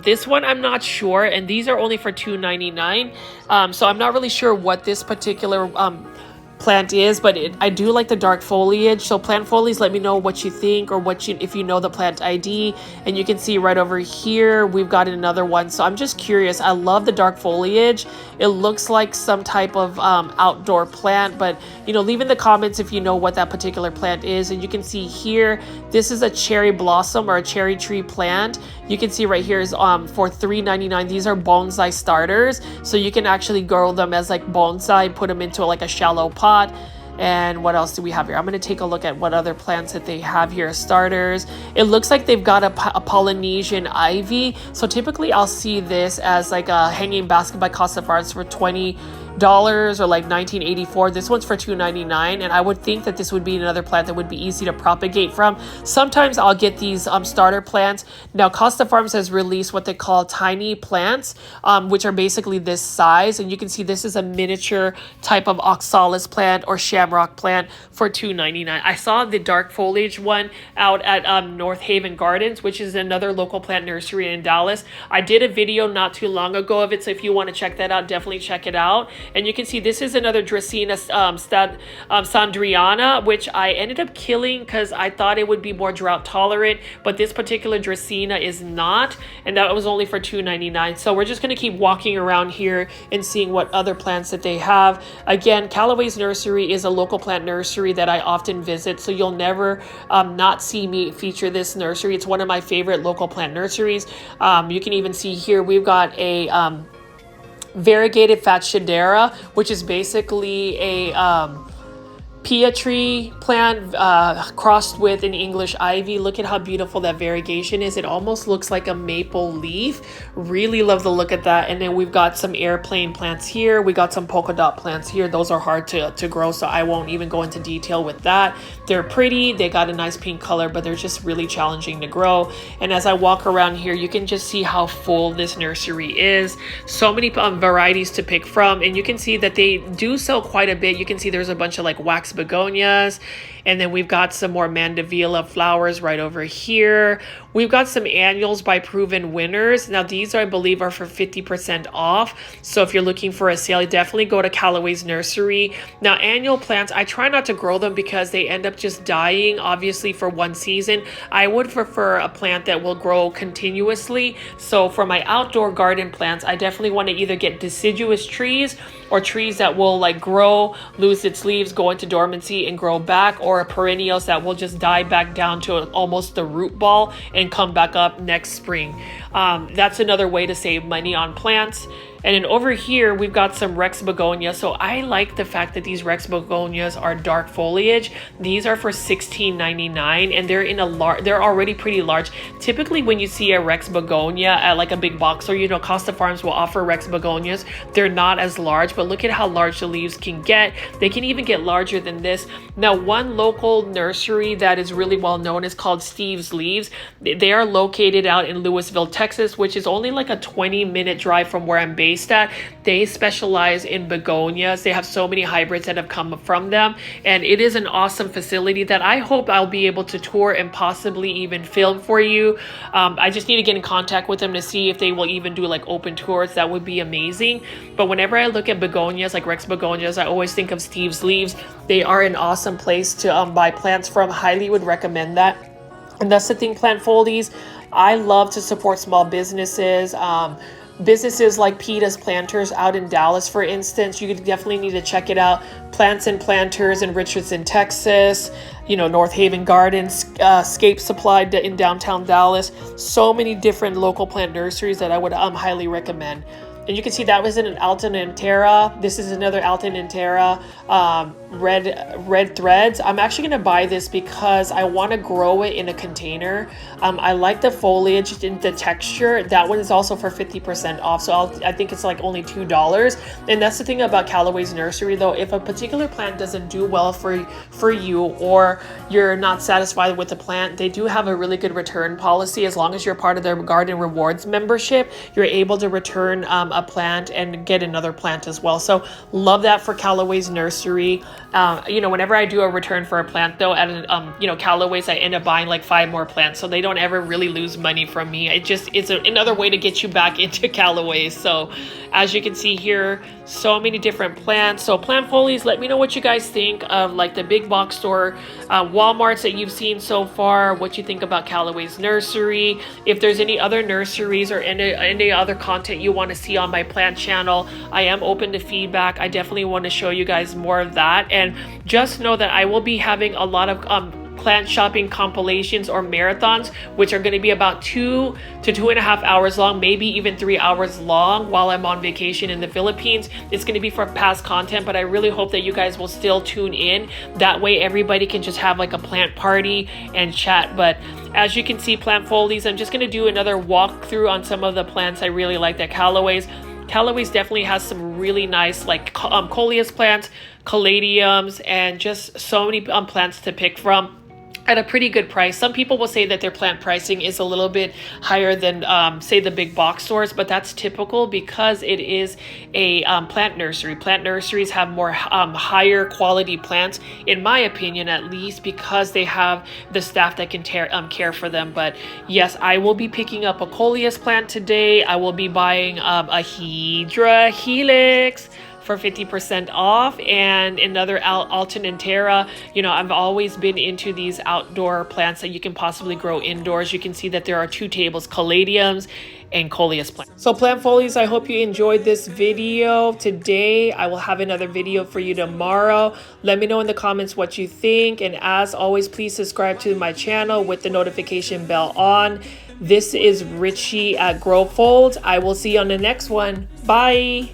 This one I'm not sure, and these are only for $2.99. So I'm not really sure what this particular plant is, but I do like the dark foliage. So plant foliage, let me know what you think, or if you know the plant ID. And you can see right over here we've got another one. So I'm just curious. I love the dark foliage. It looks like some type of outdoor plant, but you know, leave in the comments if you know what that particular plant is. And you can see here this is a cherry blossom or a cherry tree plant. You can see right here is for $3.99. These are bonsai starters, so you can actually grow them as like bonsai, put them into like a shallow pot. And what else do we have here? I'm going to take a look at what other plants that they have here as starters. It looks like they've got a Polynesian ivy. So typically I'll see this as like a hanging basket by Costa Farms for $20 or like $19.84. This one's for $2.99, and I would think that this would be another plant that would be easy to propagate from. Sometimes I'll get these starter plants. Now Costa Farms has released what they call tiny plants, which are basically this size, and you can see this is a miniature type of oxalis plant or shamrock plant for $2.99. I saw the dark foliage one out at North Haven Gardens, which is another local plant nursery in Dallas. I did a video not too long ago of it, so if you want to check that out, definitely check it out. And you can see this is another Dracaena Sandriana, which I ended up killing because I thought it would be more drought tolerant, but this particular Dracaena is not, and that was only for $2.99. So we're just going to keep walking around here and seeing what other plants that they have. Again, Callaway's Nursery is a local plant nursery that I often visit, so you'll never not see me feature this nursery. It's one of my favorite local plant nurseries. You can even see here we've got a variegated Fatschedera, which is basically a pea tree plant crossed with an English ivy. Look at how beautiful that variegation is. It almost looks like a maple leaf. Really love the look at that. And then we've got some airplane plants here. We got some polka dot plants here. Those are hard to grow, so I won't even go into detail with that. They're pretty. They got a nice pink color, but they're just really challenging to grow. And as I walk around here, you can just see how full this nursery is. So many varieties to pick from, and you can see that they do sell quite a bit. You can see there's a bunch of like wax begonias, and then we've got some more mandevilla flowers right over here. We've got some annuals by proven winners. Now these I believe are for 50% off, so if you're looking for a sale, definitely go to Callaway's Nursery. Now annual plants, I try not to grow them because they end up just dying, obviously, for one season. I would prefer a plant that will grow continuously. So for my outdoor garden plants, I definitely want to either get deciduous trees or trees that will like grow, lose its leaves, go into dormancy and grow back, or perennials that will just die back down to almost the root ball and come back up next spring. That's another way to save money on plants. And then over here, we've got some Rex begonias. So I like the fact that these Rex begonias are dark foliage. These are for $16.99, and they're in a they're already pretty large. Typically, when you see a Rex begonia at like a big box, or you know, Costa Farms will offer Rex begonias. They're not as large, but look at how large the leaves can get. They can even get larger than this. Now, one local nursery that is really well known is called Steve's Leaves. They are located out in Lewisville, Texas, which is only like a 20-minute drive from where I'm based at. They specialize in begonias. They have so many hybrids that have come from them, and it is an awesome facility that I hope I'll be able to tour and possibly even film for you. I just need to get in contact with them to see if they will even do like open tours. That would be amazing. But whenever I look at begonias, like Rex begonias, I always think of Steve's Leaves. They are an awesome place to buy plants from. Highly would recommend that. And that's the thing, plant foldies. I love to support small businesses. Businesses like Peta's Planters out in Dallas, for instance. You definitely need to check it out. Plants and Planters in Richardson, Texas. You know, North Haven Gardens, Scape Supply in downtown Dallas. So many different local plant nurseries that I would highly recommend. And you can see that was in an Altanentera. This is another Altanentera, red threads. I'm actually going to buy this because I want to grow it in a container. I like the foliage and the texture. That one is also for 50% off. So I think it's like only $2. And that's the thing about Callaway's Nursery, though. If a particular plant doesn't do well for you, or you're not satisfied with the plant, they do have a really good return policy. As long as you're part of their Garden Rewards membership, you're able to return a plant and get another plant as well. So love that for Callaway's Nursery. You know, whenever I do a return for a plant, though, at you know, Callaway's, I end up buying like 5 more plants, so they don't ever really lose money from me. It's another way to get you back into Callaway's. So as you can see here, so many different plants. So plant folies, let me know what you guys think of like the big box store Walmarts that you've seen so far, what you think about Callaway's Nursery. If there's any other nurseries or any other content you want to see on my plant channel, I am open to feedback. I definitely want to show you guys more of that. And just know that I will be having a lot of plant shopping compilations or marathons, which are going to be about 2 to 2.5 hours long, maybe even 3 hours long while I'm on vacation in the Philippines. It's going to be for past content, but I really hope that you guys will still tune in. That way everybody can just have like a plant party and chat. But as you can see, plant folies, I'm just going to do another walkthrough on some of the plants I really like at Callaway's. Callaway's definitely has some really nice like coleus plants, caladiums, and just so many plants to pick from at a pretty good price. Some people will say that their plant pricing is a little bit higher than say the big box stores, but that's typical because it is a plant nursery. Plant nurseries have more higher quality plants, in my opinion, at least, because they have the staff that can care for them. But yes, I will be picking up a coleus plant today. I will be buying a Hydra Helix for 50% off, and another Altanentera. You know, I've always been into these outdoor plants that you can possibly grow indoors. You can see that there are 2 tables, caladiums and coleus plants. So plant folies, I hope you enjoyed this video today. I will have another video for you tomorrow. Let me know in the comments what you think, and as always, please subscribe to my channel with the notification bell on. This is Richie at Grow Folds. I will see you on the next one. Bye.